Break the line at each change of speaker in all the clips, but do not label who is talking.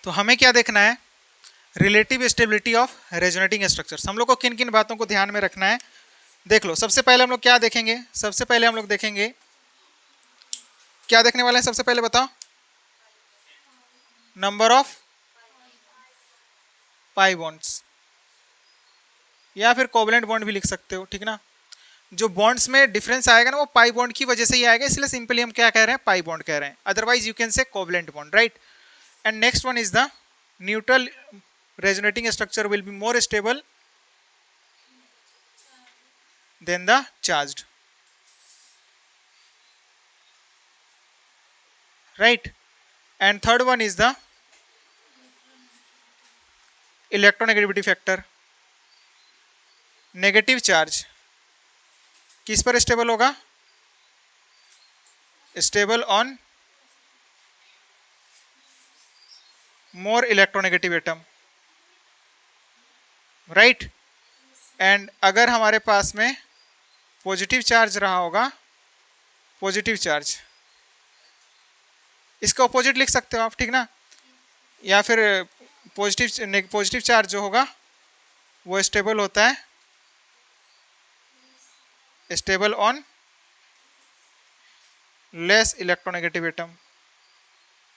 तो हमें क्या देखना है, relative stability of resonating structures. हम लोग को किन किन बातों को ध्यान में रखना है, देख लो। सबसे पहले हम लोग क्या देखेंगे, सबसे पहले हम लोग देखेंगे, क्या देखने वाले हैं सबसे पहले बताओ, नंबर ऑफ पाई बॉन्ड्स, या फिर कोवलेंट बॉन्ड भी लिख सकते हो, ठीक ना। जो बॉन्ड्स में डिफरेंस आएगा ना वो पाई बॉन्ड की वजह से ही आएगा, इसलिए सिंपली हम क्या कह रहे हैं, पाई बॉन्ड कह रहे हैं, otherwise you can say covalent bond, right. And next one is the neutral resonating structure will be more stable than the charged, right. And third one is the electronegativity factor, negative charge किस पर stable होगा, stable on more electronegative atom, right. And अगर हमारे पास में positive charge रहा होगा, positive charge, इसका opposite लिख सकते हो आप, ठीक ना, या फिर पॉजिटिव चार्ज जो होगा वो स्टेबल होता है, stable on less electronegative atom.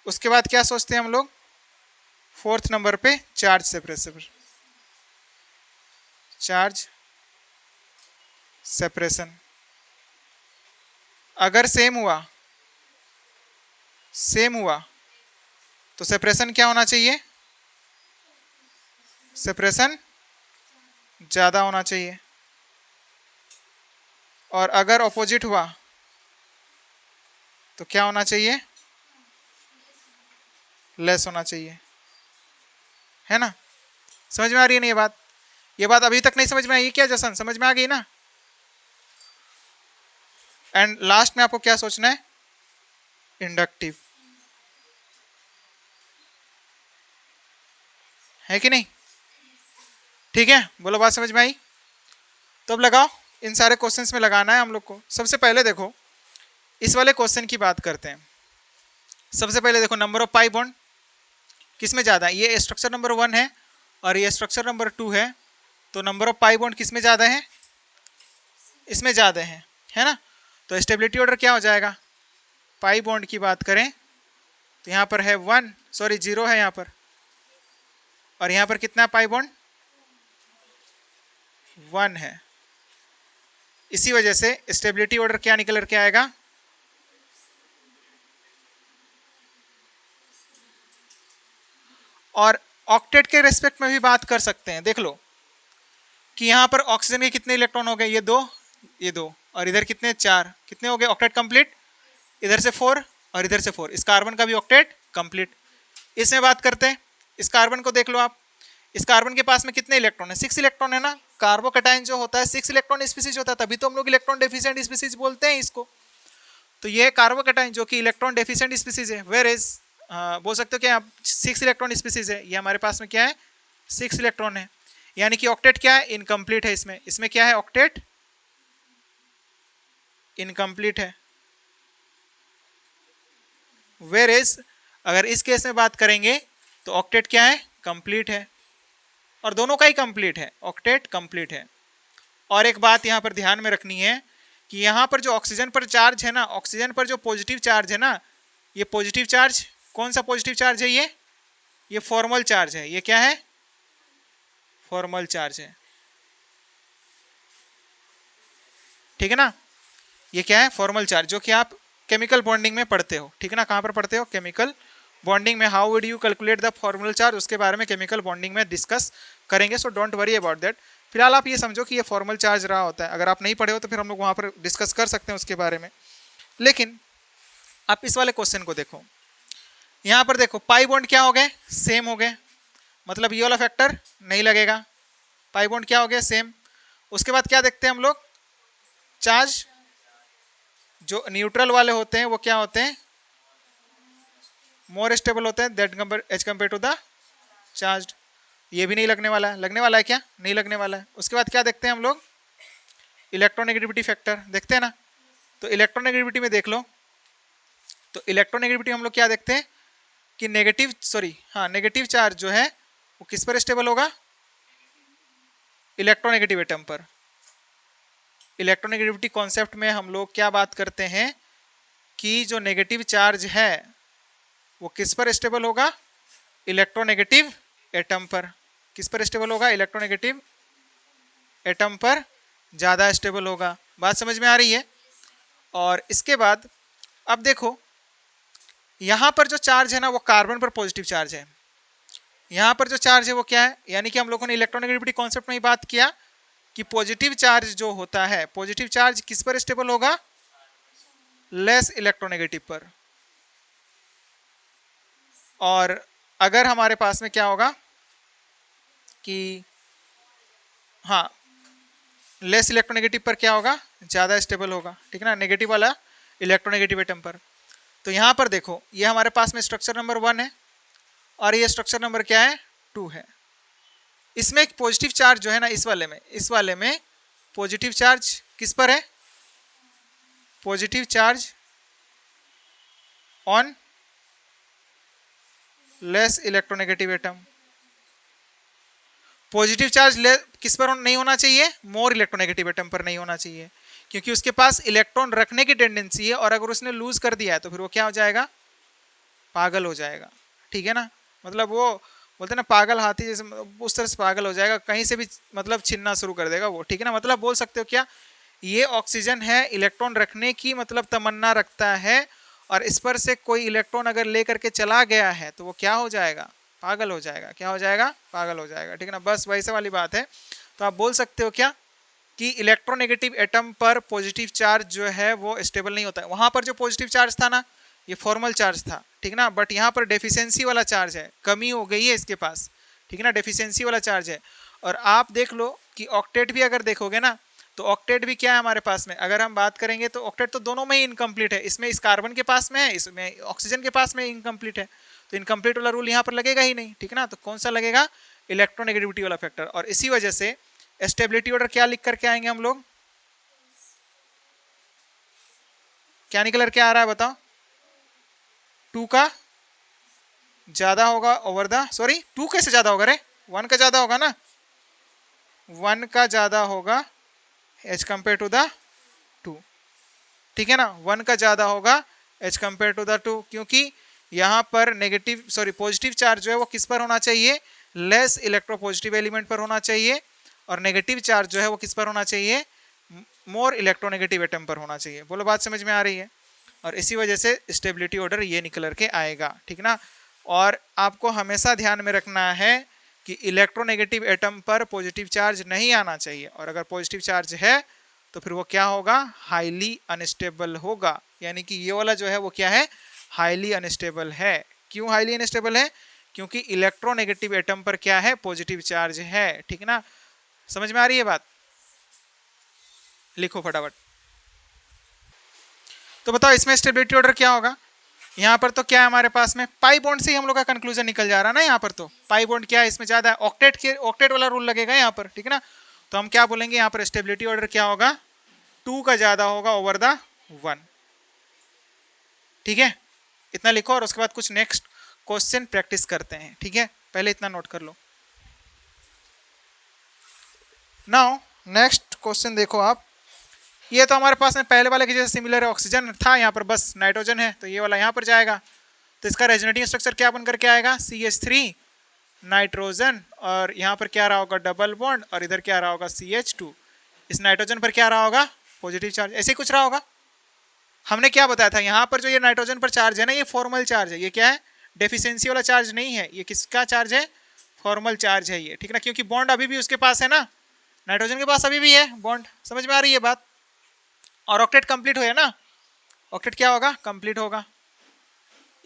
उसके बाद क्या सोचते हैं हम लोग, फोर्थ नंबर पे चार्ज सेपरेशन, चार्ज सेपरेशन। अगर सेम हुआ तो सेपरेशन क्या होना चाहिए, सेपरेशन ज़्यादा होना चाहिए, और अगर ऑपोजिट हुआ तो क्या होना चाहिए, लेस होना चाहिए, है ना। समझ में आ रही है ना ये बात अभी तक नहीं समझ में आई क्या जसन, समझ में आ गई ना। एंड लास्ट में आपको क्या सोचना है, इंडक्टिव, है कि नहीं, ठीक है, बोलो बात समझ में आई। तो अब लगाओ, इन सारे क्वेश्चंस में लगाना है हम लोग को। सबसे पहले देखो इस वाले क्वेश्चन की बात करते हैं। सबसे पहले देखो नंबर ऑफ पाई बॉन्ड किस में ज़्यादा है, ये स्ट्रक्चर नंबर 1 है और ये स्ट्रक्चर नंबर 2 है, तो नंबर ऑफ पाई बॉन्ड किस में ज़्यादा है, इसमें ज़्यादा है ना। तो स्टेबिलिटी ऑर्डर क्या हो जाएगा, पाई बॉन्ड की बात करें तो यहाँ पर है 0 है यहाँ पर, और यहाँ पर कितना पाई बॉन्ड 1 है। इसी वजह से स्टेबिलिटी ऑर्डर क्या निकल के आएगा, और ऑक्टेट के रेस्पेक्ट में भी बात कर सकते हैं। देख लो कि यहाँ पर ऑक्सीजन के कितने इलेक्ट्रॉन हो गए, ये दो और इधर कितने 4, कितने हो गए, ऑक्टेट कंप्लीट। इधर से 4 और इधर से 4, इस कार्बन का भी ऑक्टेट कंप्लीट। इसमें बात करते हैं, इस कार्बन को देख लो आप, इस कार्बन के पास में कितने इलेक्ट्रॉन है, 6 इलेक्ट्रॉन है ना। कार्बोकैटायन जो होता है 6 इलेक्ट्रॉन स्पीसीज होता है, तभी तो हम लोग इलेक्ट्रॉन डेफिशिएंट स्पीसीज बोलते हैं इसको। तो ये कार्बोकैटायन जो कि इलेक्ट्रॉन डेफिशिएंट स्पीसीज है, वेयर इज बोल सकते हो कि आप 6 इलेक्ट्रॉन स्पीसीज है, ये हमारे पास में क्या है 6 इलेक्ट्रॉन है, यानी कि ऑक्टेट क्या है, इनकम्प्लीट है। इसमें क्या है, ऑक्टेट इनकम्प्लीट है। वेयर इज अगर इस केस में बात करेंगे तो ऑक्टेट क्या है, कंप्लीट है, और दोनों का ही कंप्लीट है, ऑक्टेट कंप्लीट है। और एक बात यहाँ पर ध्यान में रखनी है कि यहाँ पर जो ऑक्सीजन पर चार्ज है ना, ऑक्सीजन पर जो पॉजिटिव चार्ज है ना, ये पॉजिटिव चार्ज कौन सा पॉजिटिव चार्ज है, ये फॉर्मल चार्ज है। ये क्या है, फॉर्मल चार्ज है, ठीक है ना। ये क्या है, फॉर्मल चार्ज, जो कि आप केमिकल बॉन्डिंग में पढ़ते हो, ठीक है ना। कहाँ पर पढ़ते हो, केमिकल बॉन्डिंग में। How would you calculate the formal charge, उसके बारे में केमिकल बॉन्डिंग में डिस्कस करेंगे, so don't worry about that. फिलहाल आप ये समझो कि ये फॉर्मल चार्ज रहा होता है। अगर आप नहीं पढ़े हो तो फिर हम लोग वहाँ पर डिस्कस कर सकते हैं उसके बारे में। लेकिन आप इस वाले क्वेश्चन को देखो, यहाँ पर देखो पाई बॉन्ड क्या हो गए, सेम हो गए, मतलब ये वाला फैक्टर नहीं लगेगा। पाई बॉन्ड क्या हो गया, सेम। उसके बाद क्या देखते हैं हम लोग, चार्ज जो न्यूट्रल वाले होते हैं वो क्या होते हैं, मोर स्टेबल होते हैं that as compare to the charge. ये भी नहीं लगने वाला है, लगने वाला है क्या, नहीं लगने वाला है। उसके बाद क्या देखते हैं हम लोग, इलेक्ट्रोनेगेटिविटी फैक्टर देखते हैं ना। तो इलेक्ट्रोनेगेटिविटी में देख लो, तो इलेक्ट्रोनेगेटिविटी हम लोग क्या देखते हैं, कि नेगेटिव चार्ज जो है वो किस पर स्टेबल होगा? इलेक्ट्रोनेगेटिव एटम पर। इलेक्ट्रोनेगेटिविटी कॉन्सेप्ट में हम लोग क्या बात करते हैं कि जो नेगेटिव चार्ज है वो किस पर स्टेबल होगा? इलेक्ट्रोनेगेटिव एटम पर। किस पर स्टेबल होगा? इलेक्ट्रोनेगेटिव एटम पर ज़्यादा स्टेबल होगा। बात समझ में आ रही है? और इसके बाद अब देखो यहाँ पर जो चार्ज है ना वो कार्बन पर पॉजिटिव चार्ज है। यहाँ पर जो चार्ज है वो क्या है? यानी कि हम लोगों ने इलेक्ट्रोनेगेटिविटी कॉन्सेप्ट में ही बात किया कि पॉजिटिव चार्ज जो होता है, पॉजिटिव चार्ज किस पर स्टेबल होगा? लेस इलेक्ट्रोनेगेटिव पर। और अगर हमारे पास में क्या होगा कि हाँ, लेस इलेक्ट्रोनेगेटिव पर क्या होगा? ज़्यादा स्टेबल होगा, ठीक है ना, नेगेटिव वाला इलेक्ट्रोनेगेटिव एटम पर। तो यहाँ पर देखो ये हमारे पास में स्ट्रक्चर नंबर 1 है और ये स्ट्रक्चर नंबर क्या है? 2 है। इसमें एक पॉजिटिव चार्ज जो है ना, इस वाले में पॉजिटिव चार्ज किस पर है? Positive charge on less electronegative atom. Positive charge किस पर नहीं होना चाहिए? मोर इलेक्ट्रोनेगेटिव एटम पर नहीं होना चाहिए, क्योंकि उसके पास इलेक्ट्रॉन रखने की टेंडेंसी है और अगर उसने लूज कर दिया है तो फिर वो क्या हो जाएगा? पागल हो जाएगा, ठीक है ना। मतलब वो बोलते हैं ना पागल हाथी जैसे, उस तरह से पागल हो जाएगा, कहीं से भी मतलब छीनना शुरू कर देगा वो, ठीक है ना। मतलब बोल सकते हो क्या, ये ऑक्सीजन है, इलेक्ट्रॉन रखने की मतलब तमन्ना रखता है और इस पर से कोई इलेक्ट्रॉन अगर ले करके चला गया है तो वो क्या हो जाएगा? पागल हो जाएगा। क्या हो जाएगा? पागल हो जाएगा, ठीक है ना। बस वैसे वाली बात है। तो आप बोल सकते हो क्या कि इलेक्ट्रोनेगेटिव एटम पर पॉजिटिव चार्ज जो है वो स्टेबल नहीं होता है। वहां पर जो पॉजिटिव चार्ज था ना ये फॉर्मल चार्ज था, ठीक ना, बट यहाँ पर डेफिशिएंसी वाला चार्ज है, कमी हो गई है इसके पास, ठीक है ना, डेफिशिएंसी वाला चार्ज है। और आप देख लो कि ऑक्टेट भी अगर देखोगे ना तो ऑक्टेट भी क्या है हमारे पास में, अगर हम बात करेंगे तो ऑक्टेट तो दोनों में ही इनकम्प्लीट है। इसमें इस कार्बन के पास में है, इसमें ऑक्सीजन के पास में इनकम्प्लीट है, तो इनकम्प्लीट वाला रूल यहाँ पर लगेगा ही नहीं, ठीक है ना। तो कौन सा लगेगा? इलेक्ट्रोनेगेटिविटी वाला फैक्टर। और इसी वजह से स्टेबिलिटी ऑर्डर क्या लिख करके आएंगे हम लोग? क्या निकल के आ रहा है बताओ? 2 का ज्यादा होगा ओवर द, सॉरी 2 कैसे ज्यादा होगा रे? 1 का ज्यादा होगा ना, 1 का ज्यादा होगा एज कंपेयर टू द 2, ठीक है ना। 1 का ज्यादा होगा एज कंपेयर टू द 2, क्योंकि यहाँ पर पॉजिटिव चार्ज जो है वो किस पर होना चाहिए? लेस इलेक्ट्रोपॉजिटिव एलिमेंट पर होना चाहिए, और नेगेटिव चार्ज जो है वो किस पर होना चाहिए? मोर इलेक्ट्रोनेगेटिव एटम पर होना चाहिए। बोलो बात समझ में आ रही है? और इसी वजह से स्टेबिलिटी ऑर्डर ये निकल के आएगा, ठीक ना। और आपको हमेशा ध्यान में रखना है कि इलेक्ट्रोनेगेटिव एटम पर पॉजिटिव चार्ज नहीं आना चाहिए, और अगर पॉजिटिव चार्ज है तो फिर वो क्या होगा? हाईली अनस्टेबल होगा। यानी कि ये वाला जो है वो क्या है? हाईली अनस्टेबल है। क्यों हाईली अनस्टेबल है? क्योंकि इलेक्ट्रोनेगेटिव एटम पर क्या है? पॉजिटिव चार्ज है, ठीक ना। समझ में आ रही है बात? लिखो फटाफट। तो बताओ इसमें स्टेबिलिटी ऑर्डर क्या होगा? यहाँ पर तो क्या है हमारे पास में? पाई बॉन्ड से ही हम लोग का कंक्लूजन निकल जा रहा है ना। यहाँ पर तो पाई बॉन्ड क्या है, इसमें ज्यादा है, ऑक्टेट वाला रूल लगेगा यहाँ पर, ठीक है ना। तो हम क्या बोलेंगे यहाँ पर? स्टेबिलिटी ऑर्डर क्या होगा? 2 का ज्यादा होगा ओवर द 1, ठीक है। इतना लिखो और उसके बाद कुछ नेक्स्ट क्वेश्चन प्रैक्टिस करते हैं, ठीक है। पहले इतना नोट कर लो। नाउ नेक्स्ट क्वेश्चन देखो आप। ये तो हमारे पास में पहले वाले के जैसे सिमिलर है, ऑक्सीजन था यहाँ पर, बस नाइट्रोजन है तो ये वाला यहाँ पर जाएगा। तो इसका रेजोनेटिंग स्ट्रक्चर क्या बन करके आएगा? CH3 नाइट्रोजन, और यहाँ पर क्या रहा होगा? डबल बॉन्ड, और इधर क्या रहा होगा? CH2। इस नाइट्रोजन पर क्या रहा होगा? पॉजिटिव चार्ज, ऐसे कुछ रहा होगा। हमने क्या बताया था? यहाँ पर जो ये नाइट्रोजन पर चार्ज है ना, ये फॉर्मल चार्ज है। ये क्या है? डेफिशिएंसी वाला चार्ज नहीं है। ये किसका चार्ज है? फॉर्मल चार्ज है ये, ठीक है ना, क्योंकि बॉन्ड अभी भी उसके पास है ना, नाइट्रोजन के पास अभी भी है बॉन्ड। समझ में आ रही है बात? और ऑक्टेट कंप्लीट हुआ ना, ऑक्टेट क्या होगा? कंप्लीट होगा।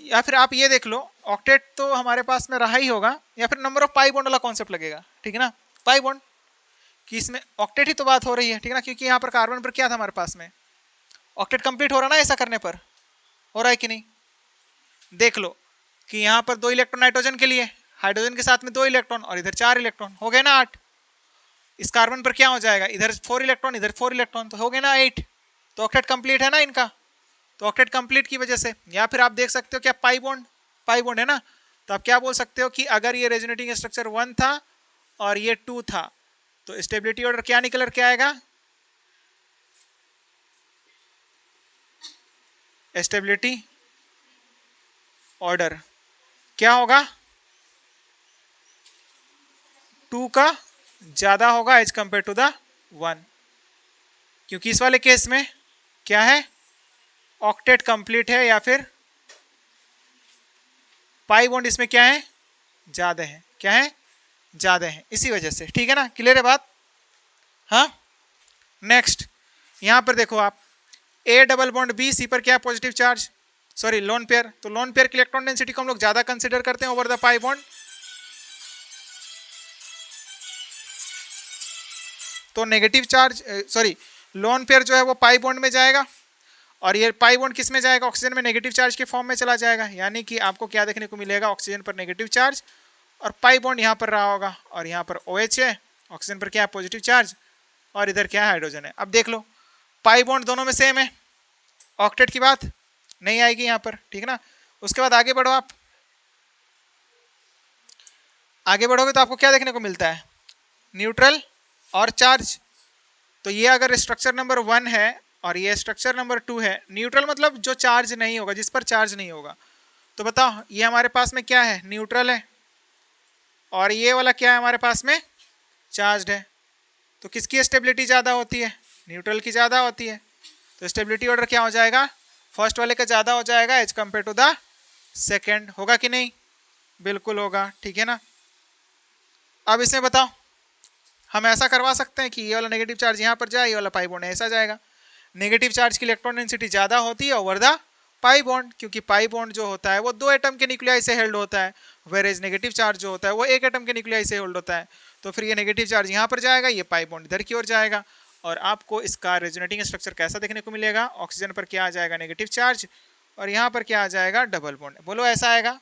या फिर आप ये देख लो, ऑक्टेट तो हमारे पास में रहा ही होगा, या फिर नंबर ऑफ पाई बॉन्ड वाला कॉन्सेप्ट लगेगा, ठीक है ना। पाई बॉन्ड कि इसमें ऑक्टेट ही तो बात हो रही है, ठीक है ना, क्योंकि यहाँ पर कार्बन पर क्या था हमारे पास में? ऑक्टेट कंप्लीट हो रहा ना, ऐसा करने पर हो रहा है कि नहीं? देख लो कि यहाँ पर 2 इलेक्ट्रॉन नाइट्रोजन के लिए, हाइड्रोजन के साथ में 2 इलेक्ट्रॉन और इधर 4 इलेक्ट्रॉन, हो गए ना 8। इस कार्बन पर क्या हो जाएगा? इधर 4 इलेक्ट्रॉन, इधर 4 इलेक्ट्रॉन, तो हो गए ना 8। तो ऑक्टेट कंप्लीट है ना इनका। तो ऑक्टेट कंप्लीट की वजह से, या फिर आप देख सकते हो क्या पाई बॉन्ड, पाई बॉन्ड है ना, तो आप क्या बोल सकते हो कि अगर ये रेजोनेटिंग स्ट्रक्चर 1 था और ये 2 था तो स्टेबिलिटी ऑर्डर क्या निकल के आएगा, स्टेबिलिटी ऑर्डर क्या होगा, 2 का ज्यादा होगा एज कंपेयर टू द 1, क्योंकि इस वाले केस में क्या है, ऑक्टेट कंप्लीट है या फिर पाई बॉन्ड इसमें क्या है, ज्यादा है, क्या है, ज्यादा है, इसी वजह से। ठीक है ना, क्लियर है बात। हाँ, नेक्स्ट यहां पर देखो आप, A double bond B C पर क्या positive charge, sorry lone pair, तो लोन पेयर की इलेक्ट्रॉन डेंसिटी को हम लोग ज्यादा कंसीडर करते हैं ओवर द पाई बॉन्ड, तो negative charge sorry lone pair जो है वो पाई बॉन्ड में जाएगा और ये पाई बॉन्ड किस में जाएगा, ऑक्सीजन में नेगेटिव चार्ज के फॉर्म में चला जाएगा, यानी कि आपको क्या देखने को मिलेगा, ऑक्सीजन पर नेगेटिव चार्ज और पाई बॉन्ड यहाँ पर रहा होगा और यहाँ पर OH है, ऑक्सीजन पर क्या है पॉजिटिव चार्ज और इधर क्या है हाइड्रोजन है। अब देख लो पाई बॉन्ड दोनों में सेम है, ऑक्टेट की बात नहीं आएगी यहाँ पर, ठीक है ना। उसके बाद आगे बढ़ो आप, आगे बढ़ोगे तो आपको क्या देखने को मिलता है, न्यूट्रल और चार्ज। तो ये अगर स्ट्रक्चर नंबर 1 है और ये स्ट्रक्चर नंबर 2 है, न्यूट्रल मतलब जो चार्ज नहीं होगा, जिस पर चार्ज नहीं होगा, तो बताओ ये हमारे पास में क्या है, न्यूट्रल है और ये वाला क्या है हमारे पास में चार्ज है, तो किसकी स्टेबिलिटी ज़्यादा होती है, न्यूट्रल की ज़्यादा होती है, तो स्टेबिलिटी ऑर्डर क्या हो जाएगा, फर्स्ट वाले का ज़्यादा हो जाएगा as compare to the second, होगा कि नहीं, बिल्कुल होगा, ठीक है ना। अब इसमें बताओ हम ऐसा करवा सकते हैं कि ये वाला नेगेटिव चार्ज यहाँ पर जाए, ये वाला पाई बॉन्ड ऐसा जाएगा, नेगेटिव चार्ज की इलेक्ट्रॉन डेंसिटी ज़्यादा होती है ओवर द पाई बॉन्ड, क्योंकि पाई बॉन्ड जो होता है वो 2 एटम के न्यूक्लियाई से हेल्ड होता है, वेरेज नेगेटिव चार्ज जो होता है वो 1 एटम के न्यूक्लियाई से होल्ड होता है, तो फिर ये नेगेटिव चार्ज यहाँ पर जाएगा, ये पाई बॉन्ड इधर की ओर जाएगा और आपको इसका रेजोनेटिंग स्ट्रक्चर कैसा देखने को मिलेगा, ऑक्सीजन पर क्या आ जाएगा नेगेटिव चार्ज और यहाँ पर क्या आ जाएगा डबल बॉन्ड, बोलो ऐसा आएगा।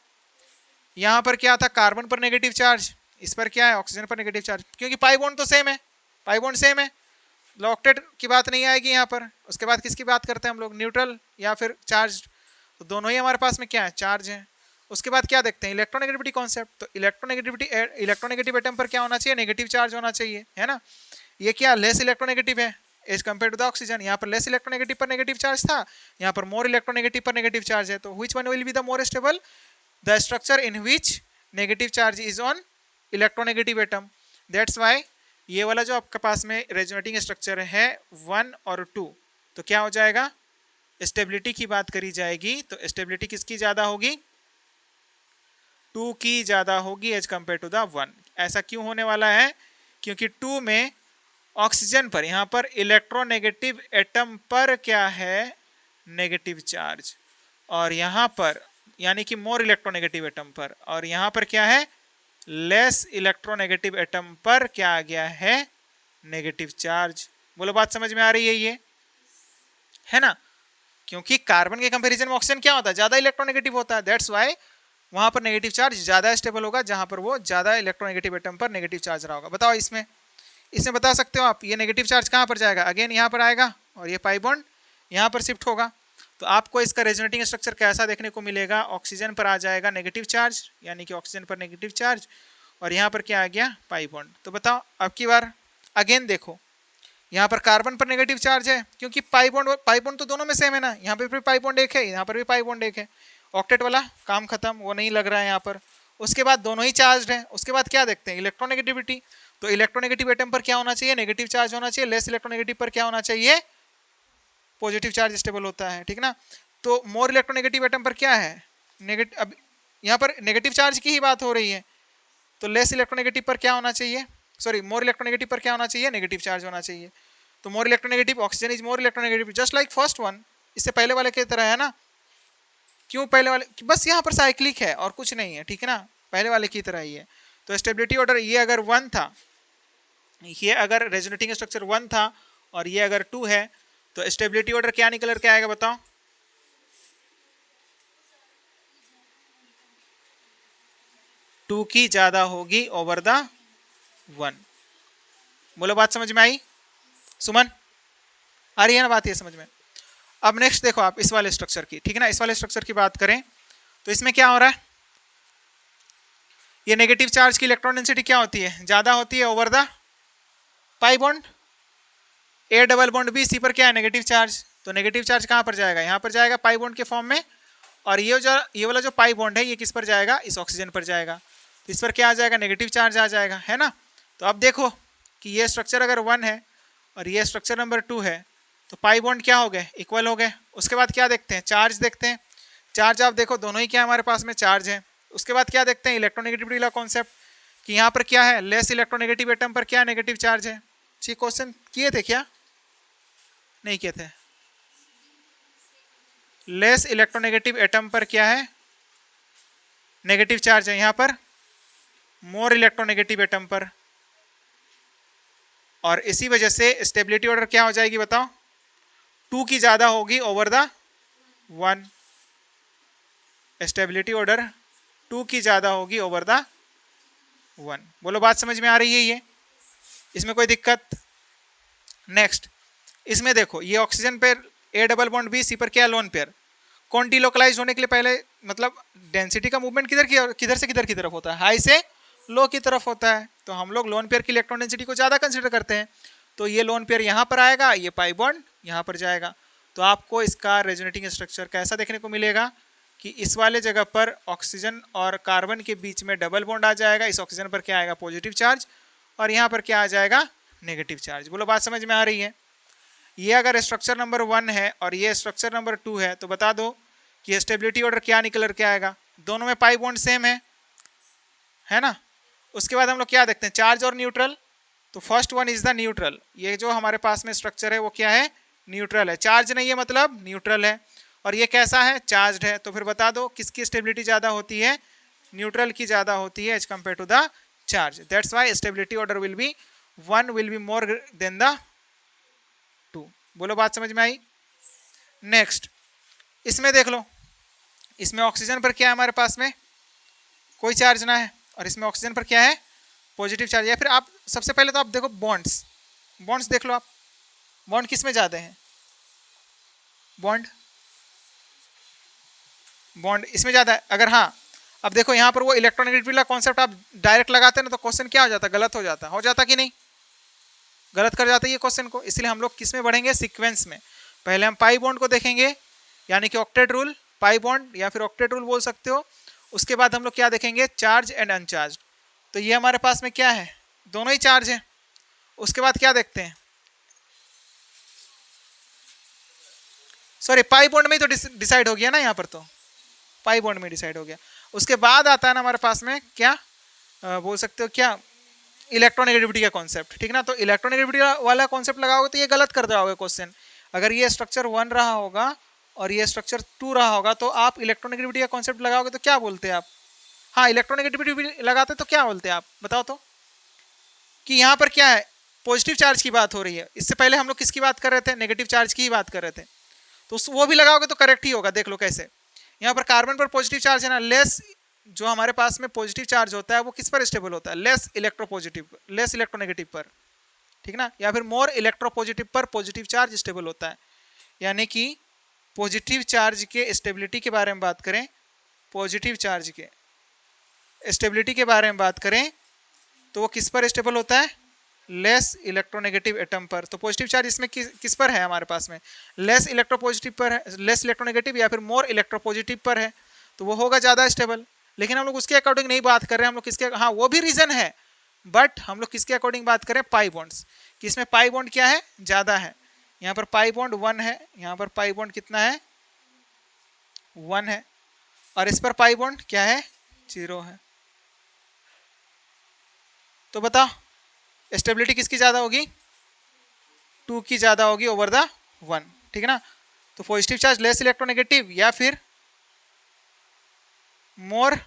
यहाँ पर क्या था, कार्बन पर नेगेटिव चार्ज, इस पर क्या है ऑक्सीजन पर नेगेटिव चार्ज, क्योंकि पाई बॉन्ड तो सेम है, पाई बॉन्ड सेम है, ऑक्टेट की बात नहीं आएगी यहाँ पर। उसके बाद किसकी बात करते हैं हम लोग, न्यूट्रल या फिर चार्ज, तो दोनों ही हमारे पास में क्या है, चार्ज है। उसके बाद क्या देखते हैं, इलेक्ट्रोनेगेटिविटी कॉन्सेप्ट, तो इलेक्ट्रोनेगेटिव एटम पर क्या होना चाहिए, नेगेटिव चार्ज होना चाहिए, है ना। ये क्या लेस इलेक्ट्रोनेगेटिव है as compare to the oxygen, यहाँ पर लेस इलेक्ट्रोनेगेटिव पर नेगेटिव चार्ज था, यहाँ पर मोर इलेक्ट्रोनेगेटिव पर नेगेटिव चार्ज है, तो which one will be the more stable, the structure in which negative charge is on electronegative atom, that's why ये वाला जो आपके पास में रेजोनेटिंग स्ट्रक्चर है 1 और 2, तो क्या हो जाएगा, स्टेबिलिटी की बात करी जाएगी तो स्टेबिलिटी किसकी ज़्यादा होगी, 2 की ज़्यादा होगी एज कंपेयर टू द 1। ऐसा क्यों होने वाला है, क्योंकि 2 में ऑक्सीजन पर यहाँ पर इलेक्ट्रोनेगेटिव एटम पर क्या है नेगेटिव चार्ज और यहाँ पर यानी कि मोर इलेक्ट्रोनेगेटिव एटम पर, और यहाँ पर क्या है लेस इलेक्ट्रोनेगेटिव एटम पर क्या आ गया है नेगेटिव चार्ज। बोलो बात समझ में आ रही है ये, है ना, क्योंकि कार्बन के कंपैरिजन में ऑक्सीजन क्या होता है ज्यादा इलेक्ट्रोनेगेटिव होता है, दैट्स वाई वहां पर नेगेटिव चार्ज ज्यादा स्टेबल होगा जहां पर वो ज्यादा इलेक्ट्रोनेगेटिव एटम पर नेगेटिव चार्ज रहा होगा। बताओ इसमें बता सकते हो आप, ये नेगेटिव चार्ज कहाँ पर जाएगा, अगेन यहाँ पर आएगा और ये पाई बॉन्ड यहाँ पर शिफ्ट होगा, तो आपको इसका रेजोनेटिंग स्ट्रक्चर कैसा देखने को मिलेगा, ऑक्सीजन पर आ जाएगा नेगेटिव चार्ज, यानी कि ऑक्सीजन पर नेगेटिव चार्ज और यहाँ पर क्या आ गया पाई बॉन्ड। तो बताओ अब की बार अगेन देखो, यहाँ पर कार्बन पर नेगेटिव चार्ज है क्योंकि पाई बॉन्ड तो दोनों में सेम है ना, यहाँ पर भी पाई बॉन्ड एक है, यहाँ पर भी पाई बॉन्ड एक है, ऑक्टेट वाला काम खत्म, वो नहीं लग रहा है यहाँ पर। उसके बाद दोनों ही चार्ज है, उसके बाद क्या देखते हैं इलेक्ट्रोनेगेटिविटी, तो इलेक्ट्रोनेगेटिव एटम पर क्या होना चाहिए नेगेटिव चार्ज होना चाहिए, लेस इलेक्ट्रोनेगेटिव पर क्या होना चाहिए पॉजिटिव चार्ज स्टेबल होता है, ठीक ना। तो मोर इलेक्ट्रोनेगेटिव एटम पर क्या है नेगेटिव, अब यहाँ पर नेगेटिव चार्ज की ही बात हो रही है, तो लेस इलेक्ट्रोनेगेटिव पर क्या होना चाहिए, सॉरी मोर इलेक्ट्रोनेगेटिव पर क्या होना चाहिए नेगेटिव चार्ज होना चाहिए, तो more electronegative oxygen is more electronegative just like first one, इससे पहले वाले की तरह है ना। क्यों पहले वाले, बस यहाँ पर साइक्लिक है और कुछ नहीं है, ठीक है ना, पहले वाले की तरह ही है। तो स्टेबिलिटी ऑर्डर ये अगर 1 था, ये अगर रेजोनेटिंग स्ट्रक्चर 1 था और ये अगर 2 है, तो स्टेबिलिटी ऑर्डर क्या निकल के आएगा बताओ, टू की ज्यादा होगी ओवर द 1। बोलो बात समझ में आई, सुमन आ रही है ना बात ये समझ में। अब नेक्स्ट देखो आप इस वाले स्ट्रक्चर की, ठीक है ना, इस वाले स्ट्रक्चर की बात करें तो इसमें क्या हो रहा है, ये नेगेटिव चार्ज की इलेक्ट्रॉन डेंसिटी क्या होती है, ज्यादा होती है over the pi bond. A double bond B C पर क्या है, नेगेटिव चार्ज, तो नेगेटिव चार्ज कहाँ पर जाएगा, यहाँ पर जाएगा पाई बॉन्ड के फॉर्म में, और ये वाला जो पाई बॉन्ड है ये किस पर जाएगा, इस ऑक्सीजन पर जाएगा, तो इस पर क्या आ जाएगा, नेगेटिव चार्ज आ जाएगा, है ना। तो अब देखो कि ये स्ट्रक्चर अगर 1 है और ये स्ट्रक्चर नंबर 2 है, तो पाई बॉन्ड क्या हो गए, इक्वल हो गए। उसके बाद क्या देखते हैं, चार्ज देखते हैं। चार्ज आप देखो दोनों ही क्या हमारे पास में चार्ज है। उसके बाद क्या देखते हैं, इलेक्ट्रोनेगेटिविटी का कॉन्सेप्ट, कि यहाँ पर क्या है, लेस इलेक्ट्रोनेगेटिव एटम पर क्या नेगेटिव चार्ज है। जी क्वेश्चन किए थे क्या, नहीं किए थे। लेस इलेक्ट्रोनेगेटिव एटम पर क्या है, नेगेटिव चार्ज है, यहाँ पर मोर इलेक्ट्रोनेगेटिव एटम पर, और इसी वजह से स्टेबिलिटी ऑर्डर क्या हो जाएगी बताओ, 2 की ज्यादा होगी ओवर द 1। स्टेबिलिटी ऑर्डर 2 की ज्यादा होगी ओवर द 1। बोलो बात समझ में आ रही है ये, इसमें कोई दिक्कत। नेक्स्ट इसमें देखो ये oxygen pair A double bond B C पर क्या लोन पेयर, कौन डिलोकलाइज होने के लिए पहले, मतलब डेंसिटी का मूवमेंट किधर से किधर की तरफ होता है, हाई से लो की तरफ होता है, तो हम लोग लोन पेयर की इलेक्ट्रॉन डेंसिटी को ज़्यादा कंसिडर करते हैं। तो ये लोन पेयर यहाँ पर आएगा, ये पाई बॉन्ड यहाँ पर जाएगा, तो आपको इसका रेजोनेटिंग स्ट्रक्चर कैसा देखने को मिलेगा कि इस वाले जगह पर ऑक्सीजन और कार्बन के बीच में डबल बॉन्ड आ जाएगा, इस ऑक्सीजन पर क्या आएगा, पॉजिटिव चार्ज, और यहाँ पर क्या आ जाएगा, नेगेटिव चार्ज। बोलो बात समझ में आ रही है। ये अगर स्ट्रक्चर नंबर 1 है और ये स्ट्रक्चर नंबर 2 है, तो बता दो कि स्टेबिलिटी ऑर्डर क्या निकल कर के आएगा, दोनों में पाई बॉन्ड सेम है ना। उसके बाद हम लोग क्या देखते हैं, चार्ज और न्यूट्रल, तो first one is the neutral, ये जो हमारे पास में स्ट्रक्चर है वो क्या है, न्यूट्रल है, चार्ज नहीं है मतलब न्यूट्रल है, और ये कैसा है, चार्ज है। तो फिर बता दो किसकी स्टेबिलिटी ज़्यादा होती है, न्यूट्रल की ज़्यादा होती है as compare to the charge. That's why stability order will be 1 will be more than the 2। बोलो बात समझ में आई। नेक्स्ट इसमें देख लो, इसमें ऑक्सीजन पर क्या है हमारे पास में, कोई चार्ज ना है, और इसमें ऑक्सीजन पर क्या है, पॉजिटिव चार्ज। या फिर आप सबसे पहले तो आप देखो बॉन्ड्स देख लो आप, बॉन्ड किस में ज़्यादा है, बॉन्ड इसमें ज़्यादा है। अगर हाँ अब देखो यहाँ पर वो इलेक्ट्रोनेगेटिविटी का कॉन्सेप्ट आप डायरेक्ट लगाते हैं ना, तो क्वेश्चन क्या हो जाता, गलत हो जाता कि नहीं, गलत कर जाता है ये क्वेश्चन को। इसलिए हम लोग किस में बढ़ेंगे, सीक्वेंस में। पहले हम पाई बॉन्ड को देखेंगे, यानी कि ऑक्टेट रूल, पाई बॉन्ड या फिर ऑक्टेट रूल बोल सकते हो। उसके बाद हम लोग क्या देखेंगे, चार्ज एंड अनचार्ज। तो ये हमारे पास में क्या है, दोनों ही चार्ज है। उसके बाद क्या देखते हैं, सॉरी पाई बॉन्ड में ही तो डिसाइड हो गया ना, यहाँ पर तो पाई बॉन्ड में डिसाइड हो गया। उसके बाद आता है ना हमारे पास में क्या बोल सकते हो, क्या इलेक्ट्रोनेगेटिविटी का कॉन्सेप्ट, ठीक ना। तो इलेक्ट्रोनेगेटिविटी वाला कॉन्सेप्ट लगाओगे तो ये गलत कर जाओगे क्वेश्चन। अगर ये स्ट्रक्चर 1 रहा होगा और ये स्ट्रक्चर 2 रहा होगा, तो आप इलेक्ट्रोनेगेटिविटी का कॉन्सेप्ट लगाओगे तो क्या बोलते हैं आप, हाँ इलेक्ट्रोनेगेटिविटी भी लगाते तो क्या बोलते हैं आप बताओ तो, कि यहाँ पर क्या है, पॉजिटिव चार्ज की बात हो रही है। इससे पहले हम लोग किसकी बात कर रहे थे, नेगेटिव चार्ज की ही बात कर रहे थे, तो वो भी लगाओगे तो करेक्ट ही होगा। देख लो कैसे, यहाँ पर कार्बन पर पॉजिटिव चार्ज है ना, लेस जो हमारे पास में पॉजिटिव चार्ज होता है वो किस पर स्टेबल होता है, लेस इलेक्ट्रोनेगेटिव पर, ठीक ना। या फिर मोर इलेक्ट्रोपॉजिटिव पर पॉजिटिव चार्ज स्टेबल होता है। यानी कि पॉजिटिव चार्ज के स्टेबिलिटी के बारे में बात करें, पॉजिटिव चार्ज के स्टेबिलिटी के बारे में बात करें, तो वो किस पर स्टेबल होता है, लेस इलेक्ट्रोनेगेटिव एटम पर। तो पॉजिटिव चार्ज इसमें किस पर है हमारे पास में, लेस इलेक्ट्रोपॉजिटिव पर है, लेस इलेक्ट्रोनेगेटिव या फिर मोर इलेक्ट्रोपॉजिटिव पर है, तो वो होगा ज़्यादा स्टेबल। लेकिन हम लोग उसके अकॉर्डिंग नहीं बात कर रहे हैं, हम लोग किसके, हाँ वो भी रीजन है, बट हम लोग किसके अकॉर्डिंग बात करें, पाई बॉन्ड्स, कि इसमें पाई बॉन्ड क्या है, ज़्यादा है। यहाँ पर पाई बॉन्ड 1 है, यहाँ पर पाई बॉन्ड कितना है, 1 है, और इस पर पाई बॉन्ड क्या है, 0 है। तो बताओ स्टेबिलिटी किसकी ज़्यादा होगी, 2 की ज़्यादा होगी ओवर द 1, ठीक है ना। तो पॉजिटिव चार्ज लेस इलेक्ट्रोनेगेटिव या फिर मोर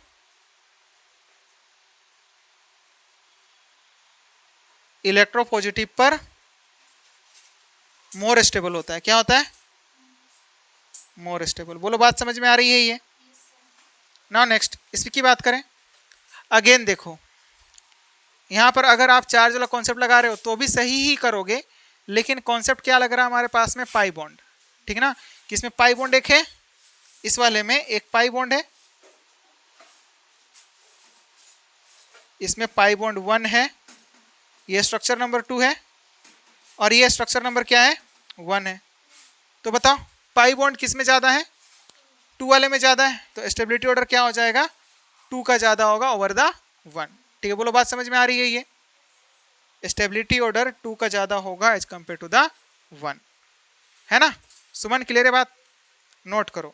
इलेक्ट्रोपॉजिटिव पर मोर स्टेबल होता है, क्या होता है, मोर स्टेबल। बोलो बात समझ में आ रही है ये ना। नेक्स्ट इसकी बात करें, अगेन देखो यहाँ पर अगर आप चार्ज वाला कॉन्सेप्ट लगा रहे हो तो भी सही ही करोगे, लेकिन कॉन्सेप्ट क्या लग रहा है हमारे पास में, पाई बॉन्ड, ठीक है ना। कि इसमें पाई बॉन्ड एक है, इस वाले में एक पाई बॉन्ड है, इसमें पाई बॉन्ड 1 है, ये स्ट्रक्चर नंबर 2 है और ये स्ट्रक्चर नंबर क्या है 1 है। तो बताओ पाई बॉन्ड किस में ज़्यादा है 2 वाले में ज़्यादा है, तो स्टेबिलिटी ऑर्डर क्या हो जाएगा 2 का ज़्यादा होगा ओवर द 1। ठीक है, बोलो बात समझ में आ रही है? ये स्टेबिलिटी ऑर्डर 2 का ज़्यादा होगा एज कम्पेयर टू द 1, है ना? सुमन क्लियर है बात? नोट करो।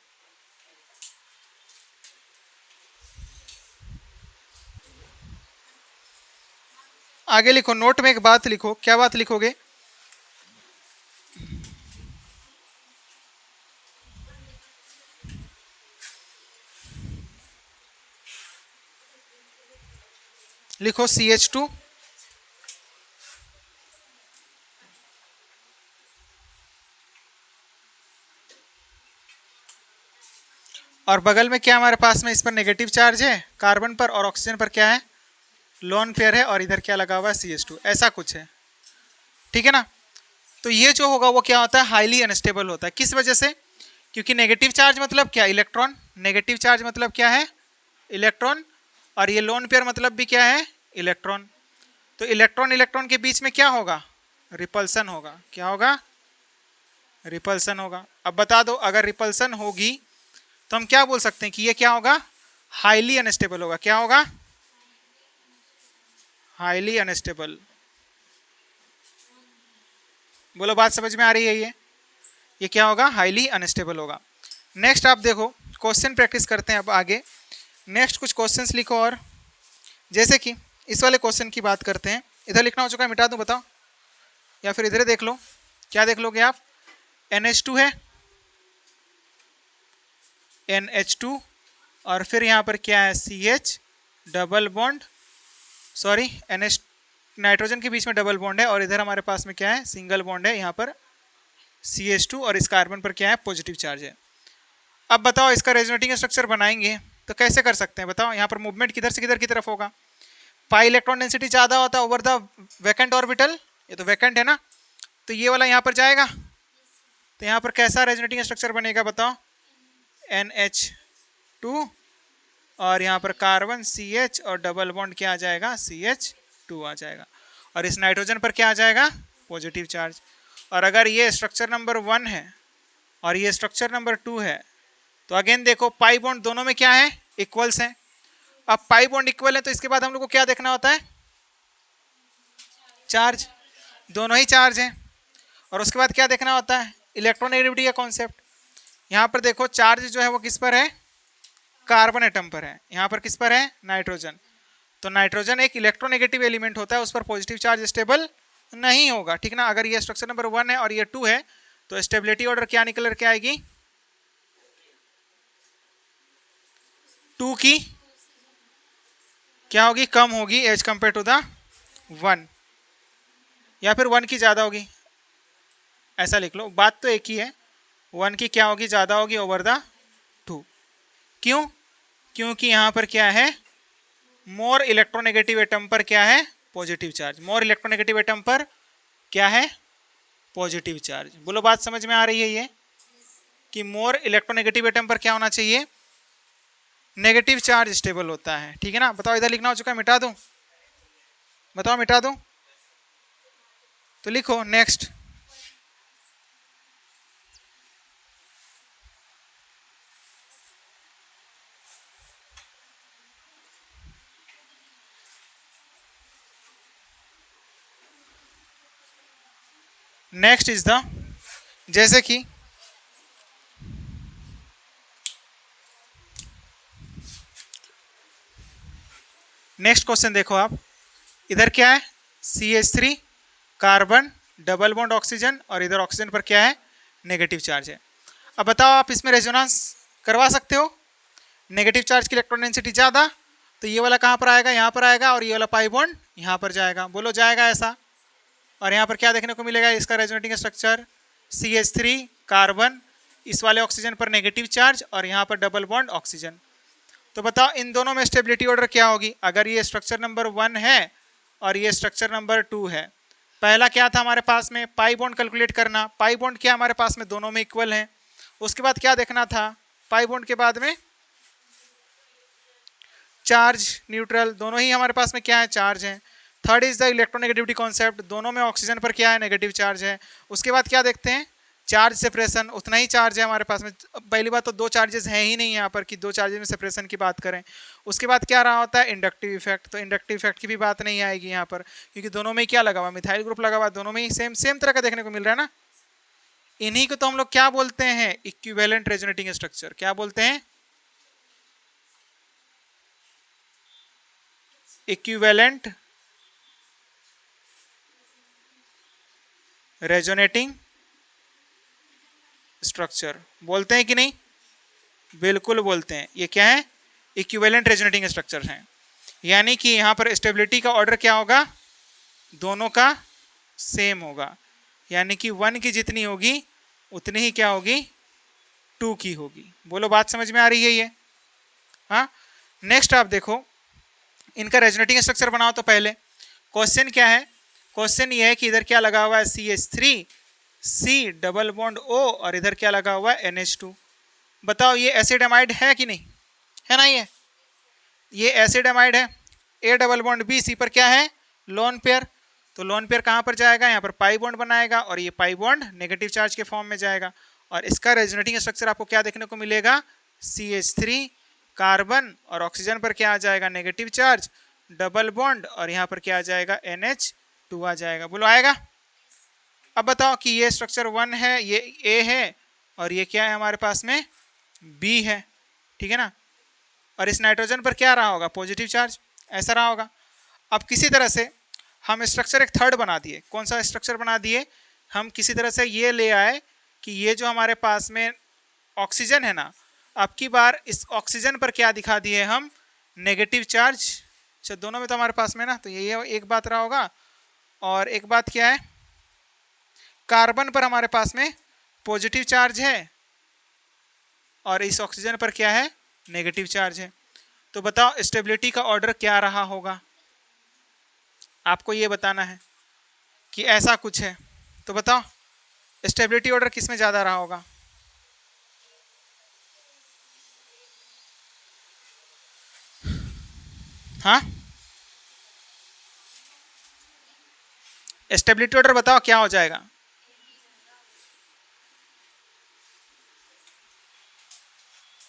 आगे लिखो, नोट में एक बात लिखो। क्या बात लिखोगे? लिखो CH2 और बगल में क्या हमारे पास में इस पर नेगेटिव चार्ज है कार्बन पर और ऑक्सीजन पर क्या है लोन पेयर है और इधर क्या लगा हुआ है CH2, ऐसा कुछ है। ठीक है ना? तो ये जो होगा वो क्या होता है हाईली अनस्टेबल होता है। किस वजह से? क्योंकि नेगेटिव चार्ज मतलब क्या इलेक्ट्रॉन, नेगेटिव चार्ज मतलब क्या है इलेक्ट्रॉन, और ये लोन पेयर मतलब भी क्या है इलेक्ट्रॉन। तो इलेक्ट्रॉन इलेक्ट्रॉन के बीच में क्या होगा रिपल्सन होगा। क्या होगा? रिपल्सन होगा। अब बता दो अगर रिपल्सन होगी तो हम क्या बोल सकते हैं कि ये क्या होगा हाईली अनस्टेबल होगा। क्या होगा? Highly unstable. बोलो बात समझ में आ रही है? ये क्या होगा हाईली अनस्टेबल होगा। नेक्स्ट आप देखो क्वेश्चन प्रैक्टिस करते हैं अब आगे। नेक्स्ट कुछ क्वेश्चंस लिखो, और जैसे कि इस वाले क्वेश्चन की बात करते हैं। इधर लिखना हो चुका है, मिटा दूं बताओ, या फिर इधर देख लो। क्या देख लोगे आप? NH2 है, NH2 और फिर यहाँ पर क्या है CH double bond, sorry NH nitrogen के बीच में डबल बॉन्ड है और इधर हमारे पास में क्या है सिंगल बॉन्ड है यहाँ पर CH2 और इस कार्बन पर क्या है पॉजिटिव चार्ज है। अब बताओ इसका रेजोनेटिंग स्ट्रक्चर बनाएंगे तो कैसे कर सकते हैं बताओ? यहाँ पर मूवमेंट किधर से किधर की तरफ होगा? पाई इलेक्ट्रॉन डेंसिटी ज़्यादा होता है ओवर द वैकेंट ऑर्बिटल, ये तो वैकेंट है ना, तो ये वाला यहाँ पर जाएगा। तो यहाँ पर कैसा रेजोनेटिंग स्ट्रक्चर बनेगा बताओ? NH2 और यहाँ पर कार्बन CH और डबल बॉन्ड क्या आ जाएगा CH2 आ जाएगा, और इस नाइट्रोजन पर क्या आ जाएगा पॉजिटिव चार्ज। और अगर ये स्ट्रक्चर नंबर 1 है और ये स्ट्रक्चर नंबर 2 है तो अगेन देखो पाई बॉन्ड दोनों में क्या है इक्वल्स हैं। अब पाई बॉन्ड इक्वल है तो इसके बाद हम लोग को क्या देखना होता है चार्ज, दोनों ही चार्ज हैं। और उसके बाद क्या देखना होता है इलेक्ट्रोनेगेटिविटी का कॉन्सेप्ट। यहाँ पर देखो चार्ज जो है वो किस पर है कार्बन एटम पर है, यहाँ पर किस पर है नाइट्रोजन। तो नाइट्रोजन एक इलेक्ट्रोनेगेटिव एलिमेंट होता है, उस पर पॉजिटिव चार्ज स्टेबल नहीं होगा। ठीक ना? अगर ये स्ट्रक्चर नंबर 1 है और ये 2 है तो स्टेबिलिटी ऑर्डर क्या निकल के आएगी 2 की क्या होगी कम होगी एज कंपेयर टू द 1, या फिर 1 की ज़्यादा होगी, ऐसा लिख लो। बात तो एक ही है, 1 की क्या होगी ज़्यादा होगी ओवर द 2। क्यों? क्योंकि यहाँ पर क्या है मोर इलेक्ट्रोनेगेटिव एटम पर क्या है positive charge, more electronegative atom पर क्या है पॉजिटिव चार्ज। बोलो बात समझ में आ रही है ये कि मोर इलेक्ट्रोनेगेटिव एटम पर क्या होना चाहिए नेगेटिव चार्ज स्टेबल होता है। ठीक है ना? बताओ इधर लिखना हो चुका है, मिटा दूं? बताओ मिटा दूं? तो लिखो नेक्स्ट। नेक्स्ट इज द, जैसे कि नेक्स्ट क्वेश्चन देखो आप, इधर क्या है CH3 carbon double bond oxygen और इधर ऑक्सीजन पर क्या है नेगेटिव चार्ज है। अब बताओ आप इसमें रेजोनेंस करवा सकते हो? नेगेटिव चार्ज की इलेक्ट्रॉन डेंसिटी ज़्यादा, तो ये वाला कहाँ पर आएगा यहाँ पर आएगा और ये वाला पाई बॉन्ड यहाँ पर जाएगा। बोलो जाएगा ऐसा? और यहाँ पर क्या देखने को मिलेगा इसका रेजोनेटिंग स्ट्रक्चर CH3 कार्बन, इस वाले ऑक्सीजन पर नेगेटिव चार्ज और यहाँ पर डबल बॉन्ड ऑक्सीजन। तो बताओ इन दोनों में स्टेबिलिटी ऑर्डर क्या होगी? अगर ये स्ट्रक्चर नंबर 1 है और ये स्ट्रक्चर नंबर 2 है, पहला क्या था हमारे पास में पाई बॉन्ड कैलकुलेट करना। पाई बॉन्ड क्या हमारे पास में दोनों में इक्वल हैं। उसके बाद क्या देखना था पाई बॉन्ड के बाद में चार्ज न्यूट्रल, दोनों ही हमारे पास में क्या है, चार्ज है। Third is the electronegativity concept, दोनों में ऑक्सीजन पर क्या है, नेगेटिव चार्ज है। उसके बाद क्या देखते हैं, चार्ज सेपरेशन, उतना ही चार्ज है हमारे पास में। पहली बात तो दो चार्जेस हैं ही नहीं यहाँ पर कि दो चार्जेस में सेपरेशन की बात करें। उसके बाद क्या रहा होता है, इंडक्टिव इफेक्ट, तो इंडक्टिव इफेक्ट की भी बात नहीं आएगी यहाँ पर, क्योंकि दोनों में क्या लगा हुआ, मिथाइल ग्रुप लगा हुआ, दोनों में ही सेम सेम तरह का देखने को मिल रहा है ना। इन्हीं को तो हम लोग क्या बोलते हैं, इक्विवेलेंट रेजोनेटिंग स्ट्रक्चर। क्या बोलते हैं, इक्विवेलेंट रेजोनेटिंग स्ट्रक्चर बोलते हैं कि नहीं, बिल्कुल बोलते हैं। ये क्या है, इक्विवेलेंट रेजोनेटिंग स्ट्रक्चर हैं। यानी कि यहाँ पर स्टेबिलिटी का ऑर्डर क्या होगा, दोनों का सेम होगा, यानी कि 1 की जितनी होगी उतनी ही क्या होगी, 2 की होगी। बोलो बात समझ में आ रही है ये। हाँ, नेक्स्ट आप देखो, इनका रेजोनेटिंग स्ट्रक्चर बनाओ। तो पहले क्वेश्चन क्या है, क्वेश्चन ये है कि इधर क्या लगा हुआ है, CH3 C double bond O, और इधर क्या लगा हुआ है, NH2। बताओ ये एसिड एमाइड है कि नहीं है, ना ये एसिड एमाइड है। A double bond B C पर क्या है, लोन पेयर, तो लोन पेयर कहाँ पर जाएगा, यहाँ पर पाई बॉन्ड बनाएगा, और ये पाई बॉन्ड नेगेटिव चार्ज के फॉर्म में जाएगा। और इसका रेजोनेटिंग स्ट्रक्चर आपको क्या देखने को मिलेगा, CH3 कार्बन, और ऑक्सीजन पर क्या आ जाएगा, नेगेटिव चार्ज, डबल बॉन्ड, और यहाँ पर क्या आ जाएगा, NH2 आ जाएगा। बोलो आएगा। अब बताओ कि ये स्ट्रक्चर 1 है, ये A है, और ये क्या है हमारे पास में, B है, ठीक है ना। और इस नाइट्रोजन पर क्या रहा होगा, पॉजिटिव चार्ज, ऐसा रहा होगा। अब किसी तरह से हम स्ट्रक्चर एक थर्ड बना दिए। कौन सा स्ट्रक्चर बना दिए, हम किसी तरह से ये ले आए कि ये जो हमारे पास में ऑक्सीजन है ना, अब की बार इस ऑक्सीजन पर क्या दिखा दिए हम, नेगेटिव चार्ज। अच्छा, दोनों में तो हमारे पास में ना, तो ये एक बात रहा होगा। और एक बात क्या है, कार्बन पर हमारे पास में पॉजिटिव चार्ज है, और इस ऑक्सीजन पर क्या है, नेगेटिव चार्ज है। तो बताओ स्टेबिलिटी का ऑर्डर क्या रहा होगा, आपको ये बताना है कि ऐसा कुछ है। तो बताओ स्टेबिलिटी ऑर्डर किस में ज्यादा रहा होगा, हाँ, स्टेबिलिटी ऑर्डर बताओ क्या हो जाएगा।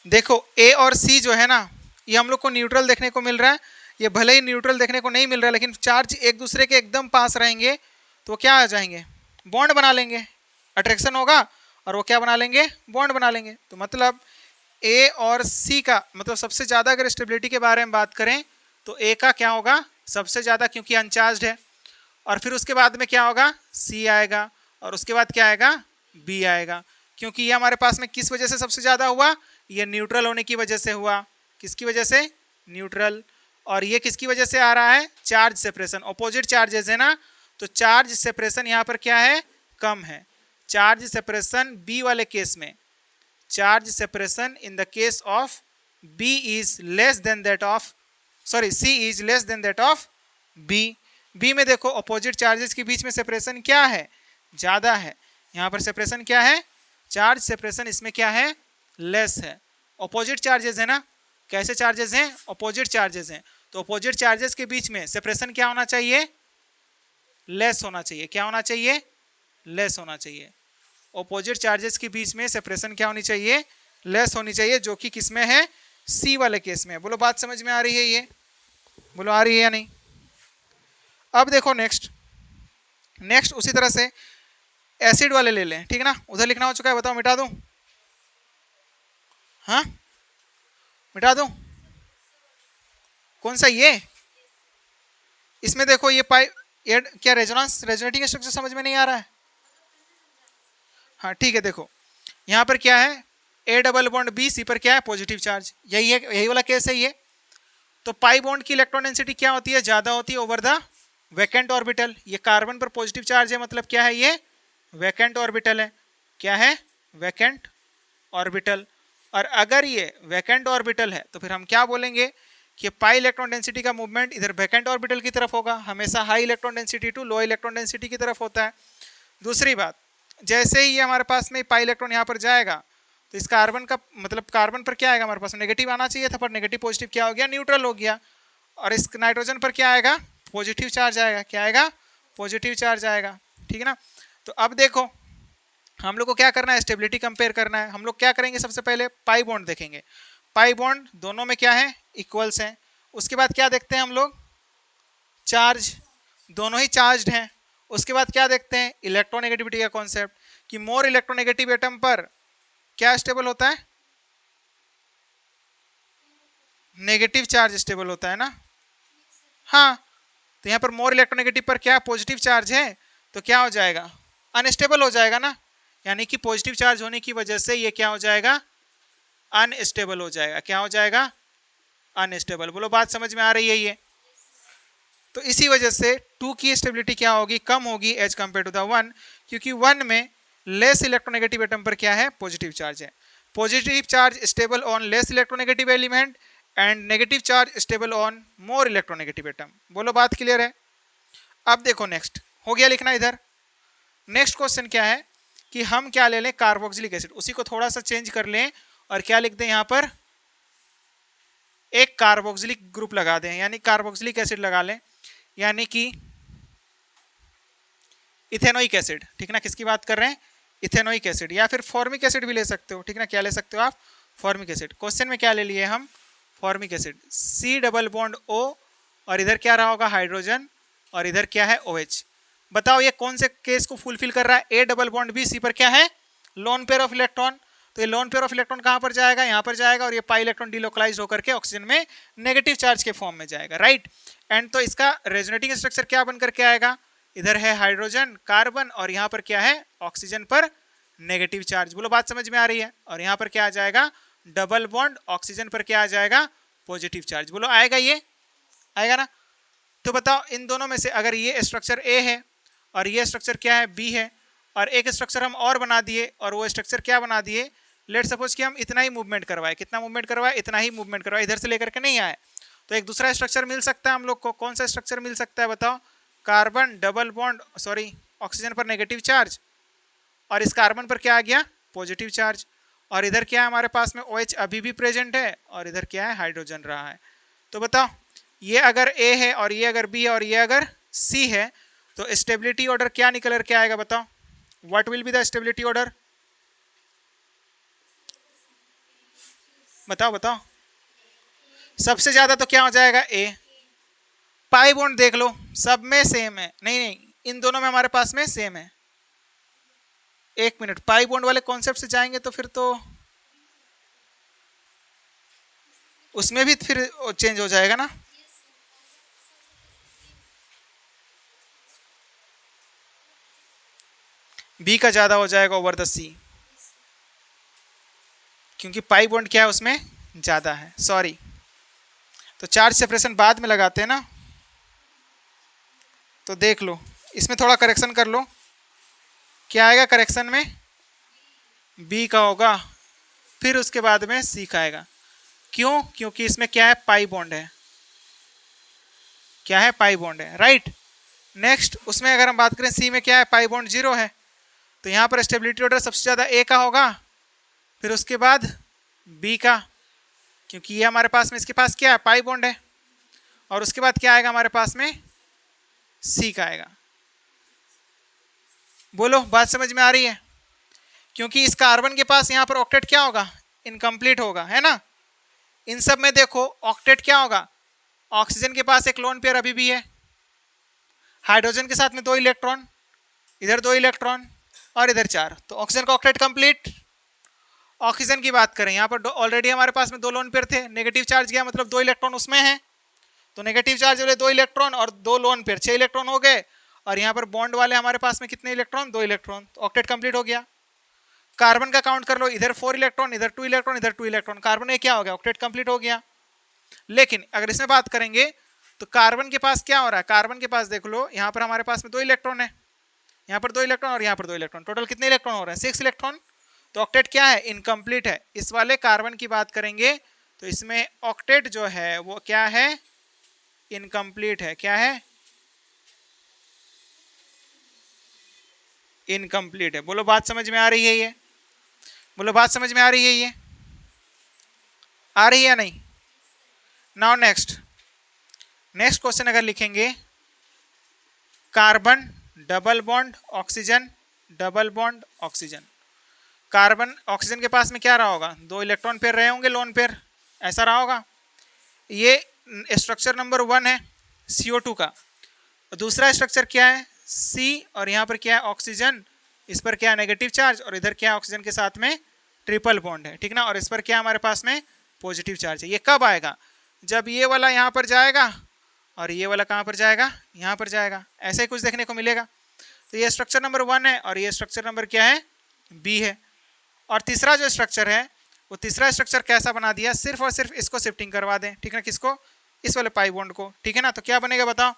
देखो A और C जो है ना, ये हम लोग को न्यूट्रल देखने को मिल रहा है। ये भले ही न्यूट्रल देखने को नहीं मिल रहा है, लेकिन चार्ज एक दूसरे के एकदम पास रहेंगे तो क्या आ जाएंगे, बॉन्ड बना लेंगे, अट्रैक्शन होगा, और वो क्या बना लेंगे, बॉन्ड बना लेंगे। तो मतलब A और C का मतलब सबसे ज़्यादा अगर स्टेबिलिटी के बारे में बात करें तो A का क्या होगा, सबसे ज़्यादा, क्योंकि अनचार्ज है। और फिर उसके बाद में क्या होगा, C आएगा, और उसके बाद क्या आएगा, B आएगा। क्योंकि ये हमारे पास में किस वजह से सबसे ज़्यादा हुआ, ये न्यूट्रल होने की वजह से हुआ। किसकी वजह से, न्यूट्रल। और ये किसकी वजह से आ रहा है, चार्ज सेपरेशन, ऑपोजिट चार्जेस है ना, तो चार्ज सेपरेशन यहाँ पर क्या है, कम है। चार्ज सेपरेशन बी वाले केस में, charge separation in the case of B is less than that of, sorry C is less than that of B. B में देखो ऑपोजिट चार्जेस के बीच में सेपरेशन क्या है, ज़्यादा है। यहाँ पर सेपरेशन क्या है, चार्ज सेपरेशन इसमें क्या है, लेस है। ऑपोजिट चार्जेस है ना, कैसे चार्जेस हैं, ऑपोजिट चार्जेस हैं, तो ऑपोजिट चार्जेस के बीच में सेपरेशन क्या होना चाहिए, लेस होना चाहिए। क्या होना चाहिए, लेस होना चाहिए। ऑपोजिट चार्जेस के बीच में सेपरेशन क्या होनी चाहिए, लेस होनी चाहिए, जो कि किसमें है, सी वाले केस में। बोलो बात समझ में आ रही है ये, बोलो आ रही है या नहीं। अब देखो नेक्स्ट उसी तरह से एसिड वाले ले लें, ठीक है ना। उधर लिखना हो चुका है, बताओ मिटा दूं, हाँ मिटा दूं, कौन सा ये, इसमें देखो ये ये क्या रेजोनेटिंग स्ट्रक्चर समझ में नहीं आ रहा है, हाँ ठीक है। देखो यहाँ पर क्या है, A double bond B, C पर क्या है, पॉजिटिव चार्ज, यही है, यही वाला केस है ये। तो पाई बॉन्ड की इलेक्ट्रॉन डेंसिटी क्या होती है, ज्यादा होती है ओवर द वैकेंट ऑर्बिटल। ये कार्बन पर पॉजिटिव चार्ज है, मतलब क्या है, ये वैकेंट ऑर्बिटल है। क्या है, वैकेंट ऑर्बिटल। और अगर ये वैकेंट ऑर्बिटल है तो फिर हम क्या बोलेंगे कि पाई इलेक्ट्रॉन डेंसिटी का मूवमेंट इधर वैकेंट ऑर्बिटल की तरफ होगा, हमेशा high electron density to low electron density की तरफ होता है। दूसरी बात, जैसे ही ये हमारे पास में पाई इलेक्ट्रॉन यहाँ पर जाएगा तो इस कार्बन का मतलब कार्बन पर क्या आएगा हमारे पास, नेगेटिव आना चाहिए था, पर नेगेटिव पॉजिटिव क्या हो गया, न्यूट्रल हो गया। और इस नाइट्रोजन पर क्या आएगा, पॉजिटिव चार्ज आएगा। क्या आएगा, पॉजिटिव चार्ज आएगा। ठीक है ना। तो अब देखो हम लोग को क्या करना है, स्टेबिलिटी कंपेयर करना है। हम लोग क्या करेंगे, सबसे पहले पाई बॉन्ड देखेंगे। पाई बॉन्ड दोनों में क्या है, इक्वल्स हैं। उसके बाद क्या देखते हैं हम लोग, चार्ज, दोनों ही चार्ज्ड हैं। उसके बाद क्या देखते हैं, इलेक्ट्रोनेगेटिविटी का कॉन्सेप्ट, कि मोर इलेक्ट्रोनेगेटिव एटम पर क्या स्टेबल होता है, नेगेटिव चार्ज स्टेबल होता है ना। हाँ, तो यहाँ पर मोर इलेक्ट्रोनेगेटिव पर क्या पॉजिटिव चार्ज है, तो क्या हो जाएगा, अनस्टेबल हो जाएगा ना। यानी कि पॉजिटिव चार्ज होने की वजह से ये क्या हो जाएगा, अनस्टेबल हो जाएगा। क्या हो जाएगा, अनस्टेबल। बोलो बात समझ में आ रही है ये। तो इसी वजह से 2 की स्टेबिलिटी क्या होगी, कम होगी एज कंपेयर टू द 1, क्योंकि 1 में लेस इलेक्ट्रोनेगेटिव एटम पर क्या है, पॉजिटिव चार्ज है। Positive charge stable on less electronegative element and negative charge stable on more electronegative atom. बोलो बात क्लियर है। अब देखो नेक्स्ट हो गया लिखना इधर। नेक्स्ट क्वेश्चन क्या है कि हम क्या ले लें, कार्बोक्सिलिक एसिड, उसी को थोड़ा सा चेंज कर लें और क्या लिख दें यहाँ पर, एक कार्बोक्सिलिक ग्रुप लगा दें, यानी कार्बोक्सिलिक एसिड लगा लें, यानी कि इथेनोइक एसिड। ठीक ना, किसकी बात कर रहे हैं, इथेनोइक एसिड, या फिर फॉर्मिक एसिड भी ले सकते हो। ठीक ना, क्या ले सकते हो आप, फॉर्मिक एसिड। क्वेश्चन में क्या ले लिए हम, formic acid, C double bond O, और इधर क्या रहा होगा, हाइड्रोजन, और इधर क्या है, OH। बताओ ये कौन से केस को फुलफिल कर रहा है, ए डबल बॉन्ड बी, सी पर क्या है, लोन पेयर ऑफ इलेक्ट्रॉन। तो ये लोन पेयर ऑफ इलेक्ट्रॉन कहां पर जाएगा, यहां पर जाएगा, और ये पाई इलेक्ट्रॉन डिलोकलाइज होकर के ऑक्सीजन में नेगेटिव चार्ज के फॉर्म में जाएगा, राइट। एंड तो इसका रेजोनेटिंग स्ट्रक्चर क्या बनकर के आएगा, इधर है हाइड्रोजन कार्बन, और यहाँ पर क्या है, ऑक्सीजन पर नेगेटिव चार्ज। बोलो बात समझ में आ रही है। और यहाँ पर क्या आ जाएगा, डबल बॉन्ड, ऑक्सीजन पर क्या आ जाएगा, पॉजिटिव चार्ज। बोलो आएगा, ये आएगा ना। तो बताओ इन दोनों में से अगर ये स्ट्रक्चर ए है और ये स्ट्रक्चर क्या है, बी है, और एक स्ट्रक्चर हम और बना दिए और वो स्ट्रक्चर क्या बना दिए, लेट सपोज कि हम इतना ही मूवमेंट करवाए, कितना मूवमेंट करवाए, इतना ही मूवमेंट करवाए, इधर से लेकर के नहीं आए, तो एक दूसरा स्ट्रक्चर मिल सकता है हम लोग को। कौन सा स्ट्रक्चर मिल सकता है बताओ, carbon double bond, sorry oxygen पर नेगेटिव चार्ज, और इस कार्बन पर क्या आ गया, पॉजिटिव चार्ज, और इधर क्या है हमारे पास में, OH अभी भी प्रेजेंट है, और इधर क्या है, हाइड्रोजन रहा है। तो बताओ ये अगर A है और ये अगर B है और ये अगर C है, तो स्टेबिलिटी ऑर्डर क्या निकल कर के आएगा बताओ, what will be the stability order, बताओ बताओ। सबसे ज्यादा तो क्या हो जाएगा, A। पाई बॉन्ड देख लो, सब में सेम है, नहीं नहीं इन दोनों में हमारे पास में सेम है। एक मिनट, पाई बॉन्ड वाले कॉन्सेप्ट से जाएंगे तो फिर तो उसमें भी फिर चेंज हो जाएगा ना। बी का ज्यादा हो जाएगा ओवर द सी, क्योंकि पाई बॉन्ड क्या है उसमें ज्यादा है, सॉरी। तो चार्ज सेपरेशन बाद में लगाते हैं ना, तो देख लो इसमें थोड़ा करेक्शन कर लो। क्या आएगा करेक्शन में, बी का होगा, फिर उसके बाद में सी का आएगा। क्यों, क्योंकि इसमें क्या है, पाई बॉन्ड है, क्या है, पाई बॉन्ड है, राइट। नेक्स्ट उसमें अगर हम बात करें सी में क्या है, पाई बॉन्ड 0 है, तो यहाँ पर स्टेबिलिटी ऑर्डर सबसे ज़्यादा ए का होगा, फिर उसके बाद बी का, क्योंकि ये हमारे पास में इसके पास क्या है, पाई बॉन्ड है, और उसके बाद क्या आएगा हमारे पास में, सी का आएगा। बोलो बात समझ में आ रही है। क्योंकि इस कार्बन के पास यहाँ पर ऑक्टेट क्या होगा, इनकम्प्लीट होगा, है ना। इन सब में देखो ऑक्टेट क्या होगा, ऑक्सीजन के पास एक लोन पेयर अभी भी है, हाइड्रोजन के साथ में 2 इलेक्ट्रॉन, इधर 2 इलेक्ट्रॉन, और इधर 4, तो ऑक्सीजन का ऑक्टेट कंप्लीट। ऑक्सीजन की बात करें, यहाँ पर ऑलरेडी हमारे पास में 2 लोन पेयर थे, नेगेटिव चार्ज गया मतलब 2 इलेक्ट्रॉन उसमें है, तो नेगेटिव चार्ज वाले 2 इलेक्ट्रॉन और 2 लोन पेयर 6 इलेक्ट्रॉन हो गए, और यहाँ पर बॉन्ड वाले हमारे पास में कितने इलेक्ट्रॉन, 2 इलेक्ट्रॉन, तो ऑक्टेट कंप्लीट हो गया। कार्बन का काउंट कर लो, इधर 4 इलेक्ट्रॉन, इधर 2 इलेक्ट्रॉन, इधर 2 इलेक्ट्रॉन, कार्बन में क्या हो गया, ऑक्टेट कंप्लीट हो गया। लेकिन अगर इसमें बात करेंगे तो कार्बन के पास क्या हो रहा है, कार्बन के पास देख लो यहाँ पर हमारे पास में 2 इलेक्ट्रॉन है, यहाँ पर 2 इलेक्ट्रॉन और यहाँ पर 2 इलेक्ट्रॉन, टोटल कितने इलेक्ट्रॉन हो रहे हैं, 6 इलेक्ट्रॉन। तो ऑक्टेट क्या है, इनकम्प्लीट है। इस वाले कार्बन की बात करेंगे तो इसमें ऑक्टेट जो है वो क्या है, इनकम्प्लीट है। क्या है, इनकम्प्लीट है। बोलो बात समझ में आ रही है ये, बोलो बात समझ में आ रही है? ये आ रही है या नहीं? नाउ नेक्स्ट क्वेश्चन अगर लिखेंगे, carbon double bond oxygen, double bond oxygen. Carbon oxygen के पास में क्या रहा होगा? 2 इलेक्ट्रॉन पेयर रहे होंगे, लोन पेयर, ऐसा रहा होगा। ये स्ट्रक्चर नंबर 1 है CO2 का। दूसरा स्ट्रक्चर क्या है? C, और यहाँ पर क्या है? ऑक्सीजन। इस पर क्या है? नेगेटिव चार्ज, और इधर क्या है? ऑक्सीजन के साथ में ट्रिपल बॉन्ड है, ठीक ना। और इस पर क्या हमारे पास में? पॉजिटिव चार्ज है। ये कब आएगा? जब ये वाला यहाँ पर जाएगा और ये वाला कहाँ पर जाएगा? यहाँ पर जाएगा। ऐसा ही कुछ देखने को मिलेगा। तो ये स्ट्रक्चर नंबर 1 है, और ये स्ट्रक्चर नंबर क्या है? B है। और तीसरा जो स्ट्रक्चर है, वो तीसरा स्ट्रक्चर कैसा बना दिया? सिर्फ और सिर्फ इसको शिफ्टिंग करवा दें, ठीक है। किसको? इस वाले पाई बॉन्ड को, ठीक है ना। तो क्या बनेगा बताओ?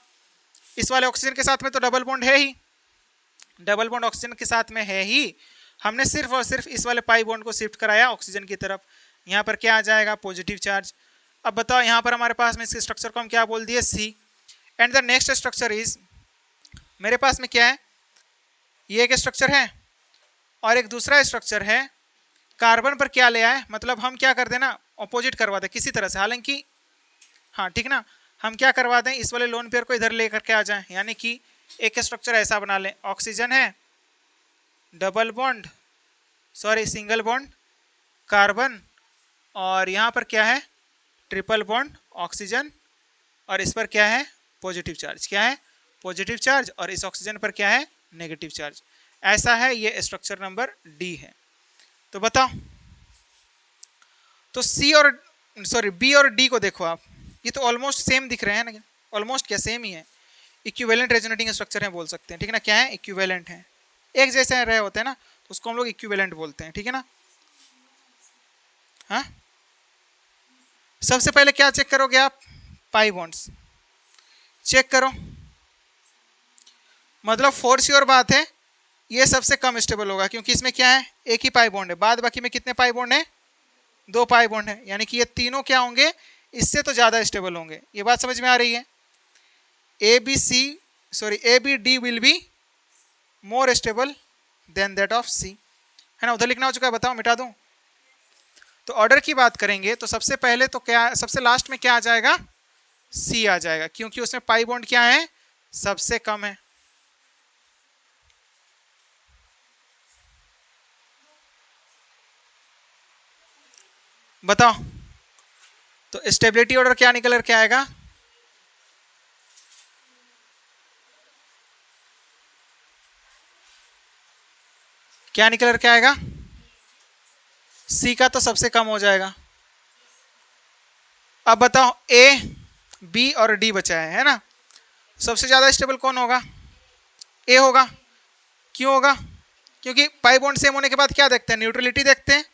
इस वाले ऑक्सीजन के साथ में तो डबल बॉन्ड है ही, डबल बॉन्ड ऑक्सीजन के साथ में है ही। हमने सिर्फ और सिर्फ इस वाले पाई बॉन्ड को शिफ्ट कराया ऑक्सीजन की तरफ। यहाँ पर क्या आ जाएगा? Positive charge. अब बताओ, यहाँ पर हमारे पास में इसके स्ट्रक्चर को हम क्या बोल दिए? C। And the next structure is, मेरे पास में क्या है? ये एक स्ट्रक्चर है और एक दूसरा स्ट्रक्चर है। कार्बन पर क्या ले आए? मतलब हम क्या कर देना? ऑपोजिट करवा दें किसी तरह से, हालांकि हाँ ठीक ना। हम क्या करवा दें? इस वाले लोन पेयर को इधर लेकर के आ जाएं, यानी कि एक स्ट्रक्चर ऐसा बना लें, ऑक्सीजन है, double bond, sorry single bond carbon, और यहाँ पर क्या है? ट्रिपल बॉन्ड ऑक्सीजन, और इस पर क्या है? Positive charge. क्या है? Positive charge. और इस ऑक्सीजन पर क्या है? Negative charge. ऐसा है, ये स्ट्रक्चर नंबर D है। तो बताओ, तो B और D को देखो आप, ये तो ऑलमोस्ट सेम दिख रहे हैं ना। ऑलमोस्ट क्या? सेम ही है। इक्विवेलेंट रेजोनेटिंग स्ट्रक्चर है बोल सकते हैं, ठीक है ना। क्या है? इक्विवेलेंट है, एक जैसे रहे होते हैं ना, तो उसको हम लोग इक्विवेलेंट बोलते हैं, ठीक है ना। हाँ, सबसे पहले क्या चेक करोगे आप? पाई बॉन्ड्स चेक करो। मतलब फोर श्योर बात है, ये सबसे कम स्टेबल होगा, क्योंकि इसमें क्या है? एक ही पाई बॉन्ड है। बाद बाकी में कितने पाई बॉन्ड है? 2 पाई बॉन्ड है, यानी कि ये तीनों क्या होंगे? इससे तो ज्यादा स्टेबल होंगे। ये बात समझ में आ रही है? ABD will be more stable than that of C, है ना। उधर लिखना हो चुका है, बताओ मिटा दूं? तो ऑर्डर की बात करेंगे तो सबसे पहले तो क्या, सबसे लास्ट में क्या आ जाएगा? C आ जाएगा, क्योंकि उसमें पाई बॉन्ड क्या है? सबसे कम है। बताओ, तो स्टेबिलिटी ऑर्डर क्या निकल कर के आएगा? क्या निकल कर के आएगा? C का तो सबसे कम हो जाएगा। अब बताओ, A, B और D बचा है ना। सबसे ज्यादा स्टेबल कौन होगा? A होगा। क्यों होगा? क्योंकि पाई बॉन्ड सेम होने के बाद क्या देखते हैं? न्यूट्रलिटी देखते हैं।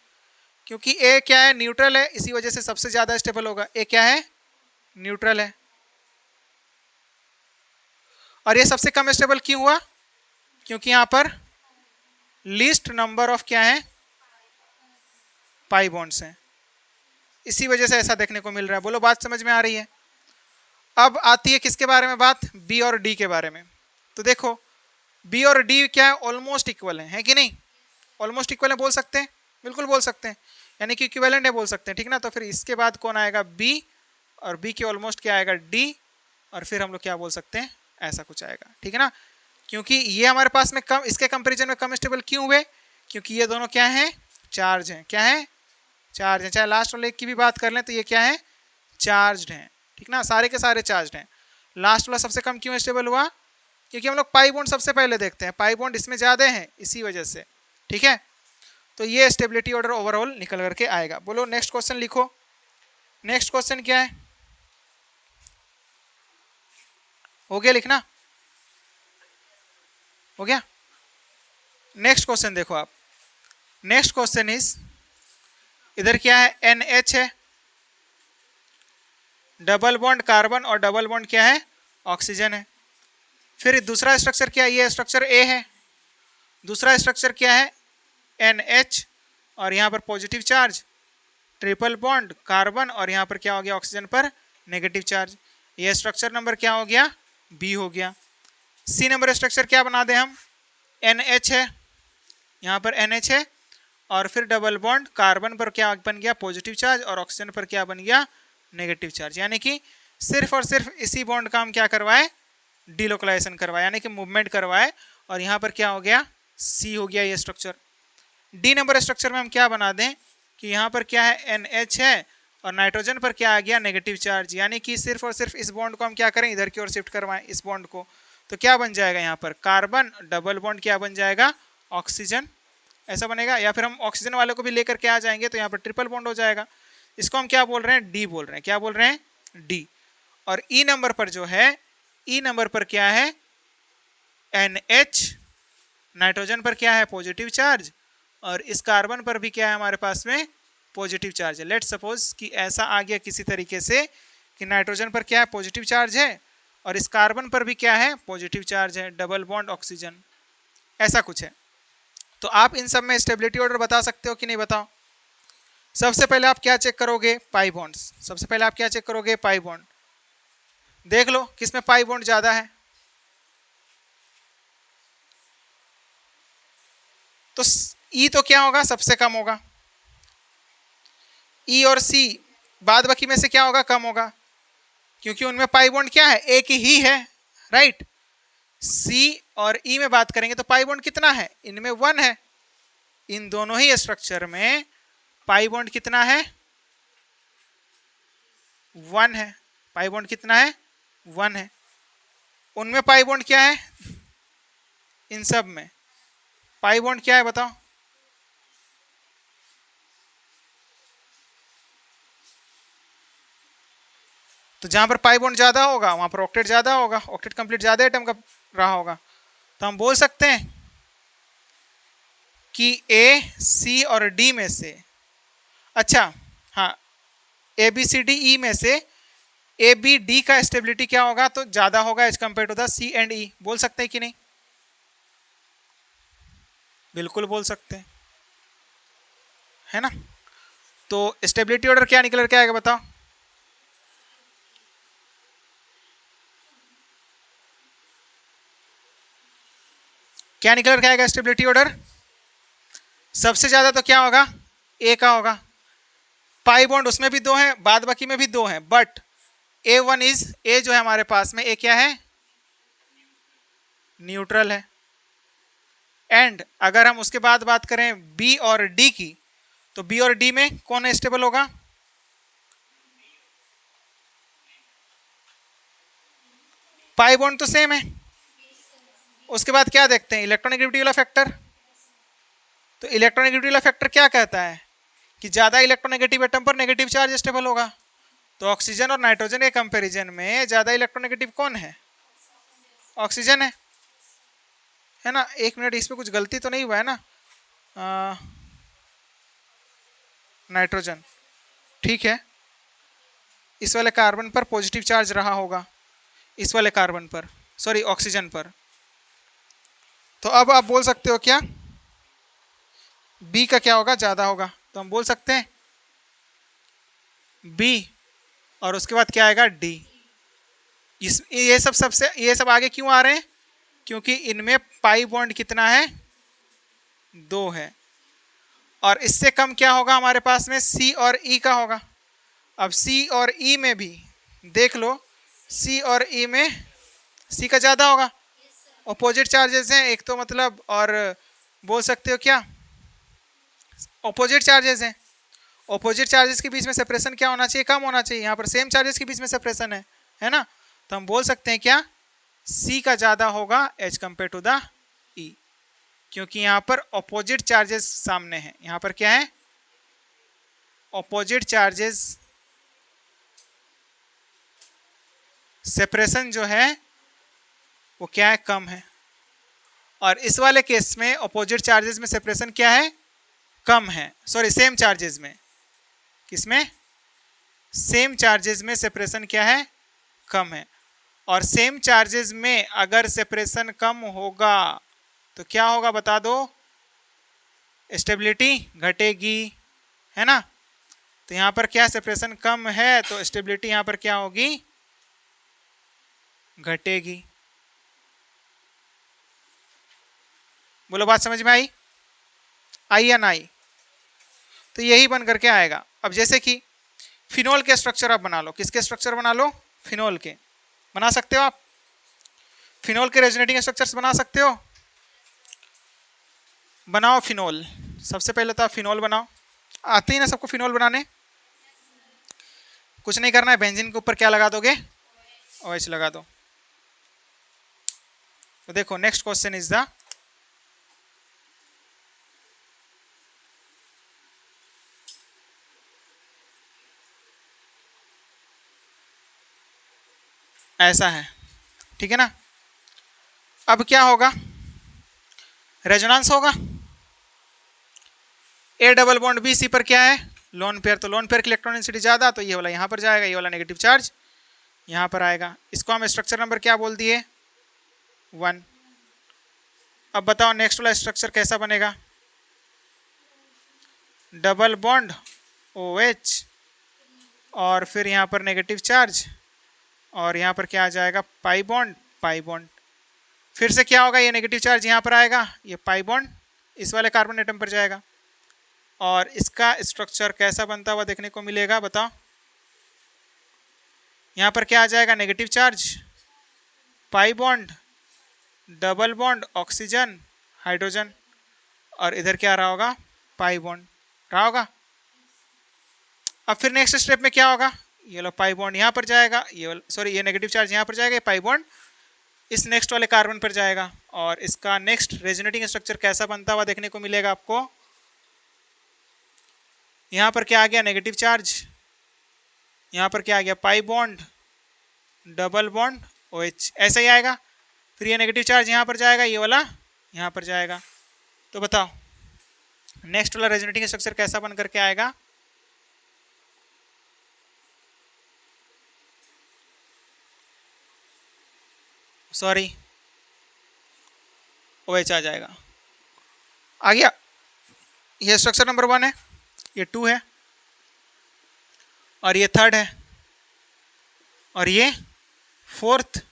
क्योंकि A क्या है? न्यूट्रल है, इसी वजह से सबसे ज्यादा स्टेबल होगा। A क्या है? न्यूट्रल है। और ये सबसे कम स्टेबल क्यों हुआ? क्योंकि यहां पर लीस्ट नंबर ऑफ क्या है? पाई बॉन्ड्स हैं, इसी वजह से ऐसा देखने को मिल रहा है। बोलो बात समझ में आ रही है? अब आती है किसके बारे में बात? B और D के बारे में। तो देखो, B और D क्या है? ऑलमोस्ट इक्वल है कि नहीं? ऑलमोस्ट इक्वल है बोल सकते हैं, बिल्कुल बोल सकते हैं, यानी कि इक्विवेलेंट है बोल सकते हैं, ठीक ना। तो फिर इसके बाद कौन आएगा? B, और B के ऑलमोस्ट क्या आएगा? D, और फिर हम लोग क्या बोल सकते हैं? ऐसा कुछ आएगा, ठीक है ना। क्योंकि ये हमारे पास में कम, इसके कंपेरिजन में कम स्टेबल क्यों हुए? क्योंकि ये दोनों क्या है? चार्ज हैं। क्या है? चार्ज है। चाहे लास्ट वाले की भी बात कर लें तो ये क्या है? चार्ज्ड हैं, ठीक ना। सारे के सारे चार्ज्ड हैं। लास्ट वाला सबसे कम क्यों स्टेबल हुआ? क्योंकि हम लोग पाई बॉन्ड सबसे पहले देखते हैं, पाई बॉन्ड इसमें ज्यादा है, इसी वजह से, ठीक है। तो ये स्टेबिलिटी ऑर्डर ओवरऑल निकल करके आएगा। बोलो नेक्स्ट क्वेश्चन लिखो। नेक्स्ट क्वेश्चन क्या है? हो गया लिखना? हो गया। नेक्स्ट क्वेश्चन देखो आप। नेक्स्ट क्वेश्चन इज, इधर क्या है? NH है, डबल बॉन्ड कार्बन, और डबल बॉन्ड क्या है? ऑक्सीजन है। फिर दूसरा स्ट्रक्चर क्या है? ये स्ट्रक्चर A है। दूसरा स्ट्रक्चर क्या है? NH, और यहाँ पर positive charge, triple bond carbon, और यहाँ पर क्या हो गया? ऑक्सीजन पर नेगेटिव चार्ज। ये स्ट्रक्चर नंबर क्या हो गया? B हो गया। C नंबर स्ट्रक्चर क्या बना दे हम? NH है, यहाँ पर NH है, और फिर डबल बॉन्ड, कार्बन पर क्या बन गया पॉजिटिव चार्ज और ऑक्सीजन पर क्या बन गया नेगेटिव चार्ज। यानी कि सिर्फ और सिर्फ इसी बॉन्ड का हम क्या करवाए डिलोकलाइजेशन करवाए, यानी कि मूवमेंट करवाए। और यहाँ पर क्या हो गया सी हो गया ये स्ट्रक्चर। डी नंबर स्ट्रक्चर में हम क्या बना दें कि यहाँ पर क्या है NH है और नाइट्रोजन पर क्या आ गया नेगेटिव चार्ज, यानी कि सिर्फ और सिर्फ इस बॉन्ड को हम क्या करें इधर की ओर शिफ्ट करवाएं इस बॉन्ड को। तो क्या बन जाएगा यहाँ पर कार्बन डबल बॉन्ड क्या बन जाएगा ऑक्सीजन, ऐसा बनेगा। या फिर हम ऑक्सीजन वाले को भी लेकर के आ जाएंगे तो यहाँ पर ट्रिपल बॉन्ड हो जाएगा। इसको हम क्या बोल रहे हैं डी बोल रहे हैं, क्या बोल रहे हैं डी। और ई नंबर पर जो है ई नंबर पर क्या है NH, नाइट्रोजन पर क्या है पॉजिटिव चार्ज और इस कार्बन पर भी क्या है हमारे पास में पॉजिटिव चार्ज है। लेट सपोज कि ऐसा आ गया किसी तरीके से कि नाइट्रोजन पर क्या है पॉजिटिव चार्ज है और इस कार्बन पर भी क्या है पॉजिटिव चार्ज है, डबल बॉन्ड ऑक्सीजन, ऐसा कुछ है। तो आप इन सब में स्टेबिलिटी ऑर्डर बता सकते हो कि नहीं बताओ। सबसे पहले आप क्या चेक करोगे पाई बॉन्ड्स, सबसे पहले आप क्या चेक करोगे पाई बॉन्ड। देख लो किसमें पाई बॉन्ड ज्यादा है। तो ई तो क्या होगा सबसे कम होगा, ई और सी बाद बाकी में से क्या होगा कम होगा, क्योंकि उनमें पाई बॉन्ड क्या है एक ही है, राइट। सी और ई में बात करेंगे तो पाई बॉन्ड कितना है इनमें 1 है। इन दोनों ही स्ट्रक्चर में पाई बॉन्ड कितना है 1 है। पाई बॉन्ड कितना है 1 है। उनमें पाई बॉन्ड क्या है इन सब में पाई बॉन्ड क्या है बताओ। तो जहां पर पाई बॉन्ड ज्यादा होगा वहां पर ऑक्टेट ज्यादा होगा, ऑक्टेट कंप्लीट ज्यादा एटम का रहा होगा। तो हम बोल सकते हैं कि ए सी और डी में से, अच्छा हाँ A B C D e में से ए बी डी का स्टेबिलिटी क्या होगा तो ज्यादा होगा as compare to the c and e, बोल सकते हैं कि नहीं, बिल्कुल बोल सकते हैं, है ना। तो स्टेबिलिटी ऑर्डर क्या निकल के आएगा बताओ। क्या निकल के आएगा स्टेबिलिटी ऑर्डर, सबसे ज्यादा तो क्या होगा ए का होगा। पाई बॉन्ड उसमें भी 2 है बाद बाकी में भी 2 है, बट A1 इज ए जो है हमारे पास में ए क्या है न्यूट्रल है। एंड अगर हम उसके बाद बात करें बी और डी की तो बी और डी में कौन स्टेबल होगा, पाई बॉन्ड तो सेम है। उसके बाद क्या देखते हैं इलेक्ट्रोनेगेटिविटी वाला फैक्टर। तो इलेक्ट्रोनेगेटिविटी वाला फैक्टर क्या कहता है कि ज्यादा इलेक्ट्रोनेगेटिव एटम पर नेगेटिव चार्ज स्टेबल होगा। तो ऑक्सीजन और नाइट्रोजन के कंपैरिजन में ज्यादा इलेक्ट्रोनेगेटिव कौन है ऑक्सीजन है ना। एक मिनट इसमें कुछ गलती तो नहीं हुआ है ना, नाइट्रोजन ठीक है, इस वाले कार्बन पर पॉजिटिव चार्ज रहा होगा, इस वाले कार्बन पर सॉरी ऑक्सीजन पर। तो अब आप बोल सकते हो क्या बी का क्या होगा ज्यादा होगा, तो हम बोल सकते हैं बी और उसके बाद क्या आएगा डी। इस ये सब आगे क्यों आ रहे हैं क्योंकि इनमें पाई बॉन्ड कितना है 2 है और इससे कम क्या होगा हमारे पास में सी और ई का होगा। अब सी और ई में भी देख लो सी और ई में सी का ज्यादा होगा, ऑपोजिट चार्जेस हैं एक तो मतलब, और बोल सकते हो क्या ऑपोजिट चार्जेस हैं। ऑपोजिट चार्जेस के बीच में सेपरेशन क्या होना चाहिए कम होना चाहिए, यहाँ पर सेम चार्जेस के बीच में सेपरेशन है ना। तो हम बोल सकते हैं क्या सी का ज्यादा होगा एज कंपेयर टू द ई, क्योंकि यहाँ पर ऑपोजिट चार्जेस सामने हैं। यहाँ पर क्या है ऑपोजिट चार्जेस, सेपरेशन जो है वो क्या है कम है। और इस वाले केस में ऑपोजिट चार्जेस में सेपरेशन क्या है कम है, सॉरी सेम चार्जेस में, किसमें सेम चार्जेस में सेपरेशन क्या है कम है। और सेम चार्जेस में अगर सेपरेशन कम होगा तो क्या होगा बता दो स्टेबिलिटी घटेगी, है ना। तो यहाँ पर क्या सेपरेशन कम है तो स्टेबिलिटी यहाँ पर क्या होगी घटेगी। बोलो बात समझ में आई या ना आई। तो यही बन करके आएगा। अब जैसे कि फिनोल के स्ट्रक्चर आप बना लो, किसके स्ट्रक्चर बना लो, फिनोल के बना सकते हो आप, फिनोल के रेजोनेटिंग स्ट्रक्चर्स बना सकते हो, बनाओ फिनोल। सबसे पहले तो आप फिनोल बनाओ, आते ही ना सबको फिनोल बनाने, कुछ नहीं करना है, बेंजीन के ऊपर क्या लगा दोगे, OH लगा दो। तो देखो नेक्स्ट क्वेश्चन इज द ऐसा है, ठीक है ना। अब क्या होगा, रेजोनेंस होगा, A double bond B C पर क्या है, लोन पेयर, तो लोन पेयर की इलेक्ट्रॉन डेंसिटी ज्यादा, तो ये वाला यहाँ पर जाएगा, ये वाला नेगेटिव चार्ज यहाँ पर आएगा। इसको हम स्ट्रक्चर नंबर क्या बोल दिए, 1। अब बताओ नेक्स्ट वाला स्ट्रक्चर कैसा बनेगा, डबल बॉन्ड OH और फिर यहाँ पर नेगेटिव चार्ज, और यहाँ पर क्या आ जाएगा, पाई बॉन्ड, पाई बॉन्ड। फिर से क्या होगा, ये नेगेटिव चार्ज यहाँ पर आएगा, ये पाई बॉन्ड इस वाले कार्बन एटम पर जाएगा, और इसका स्ट्रक्चर कैसा बनता हुआ देखने को मिलेगा, बताओ। यहाँ पर क्या आ जाएगा, negative charge, pi bond, double bond, oxygen, hydrogen, और इधर क्या रहा होगा, पाई बॉन्ड रहा होगा। अब फिर नेक्स्ट स्टेप में क्या होगा, ये लो पाई बॉन्ड यहाँ पर जाएगा, ये सॉरी ये नेगेटिव चार्ज यहाँ पर जाएगा, ये पाई बॉन्ड इस नेक्स्ट वाले कार्बन पर जाएगा, और इसका नेक्स्ट रेजोनेटिंग स्ट्रक्चर कैसा बनता हुआ देखने को मिलेगा आपको। यहाँ पर क्या आ गया, नेगेटिव चार्ज, यहाँ पर क्या आ गया, pi bond, double bond OH, ऐसा ही आएगा। फिर ये नेगेटिव चार्ज यहाँ पर जाएगा, ये वाला यहाँ पर जाएगा। तो बताओ नेक्स्ट वाला रेजोनेटिंग स्ट्रक्चर कैसा बन करके आएगा, सॉरी OH आ जाएगा, आ गया। ये स्ट्रक्चर नंबर 1 है, ये 2 है, और ये 3rd है, और ये 4th,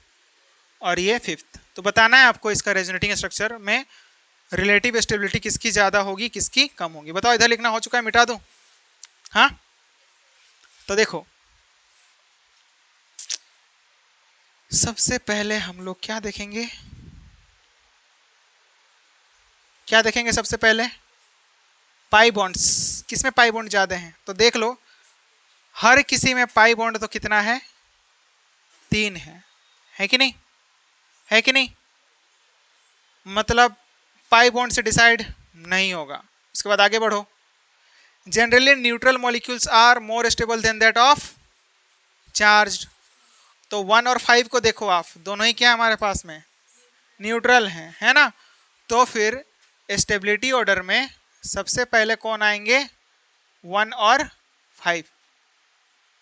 और ये 5th। तो बताना है आपको इसका रेजोनेटिंग स्ट्रक्चर में रिलेटिव स्टेबिलिटी किसकी ज़्यादा होगी, किसकी कम होगी। बताओ, इधर लिखना हो चुका है, मिटा दूं, हाँ। तो देखो सबसे पहले हम लोग क्या देखेंगे, क्या देखेंगे सबसे पहले, पाई बॉन्ड्स, किसमें पाई बॉन्ड ज़्यादा हैं। तो देख लो हर किसी में पाई बॉन्ड तो कितना है, 3 है कि नहीं, है कि नहीं, मतलब पाई बॉन्ड से डिसाइड नहीं होगा। उसके बाद आगे बढ़ो, generally neutral molecules are more stable than that of charged. तो 1 और 5 को देखो आप, दोनों ही क्या हमारे पास में न्यूट्रल हैं, है ना। तो फिर स्टेबिलिटी ऑर्डर में सबसे पहले कौन आएंगे, 1 और 5।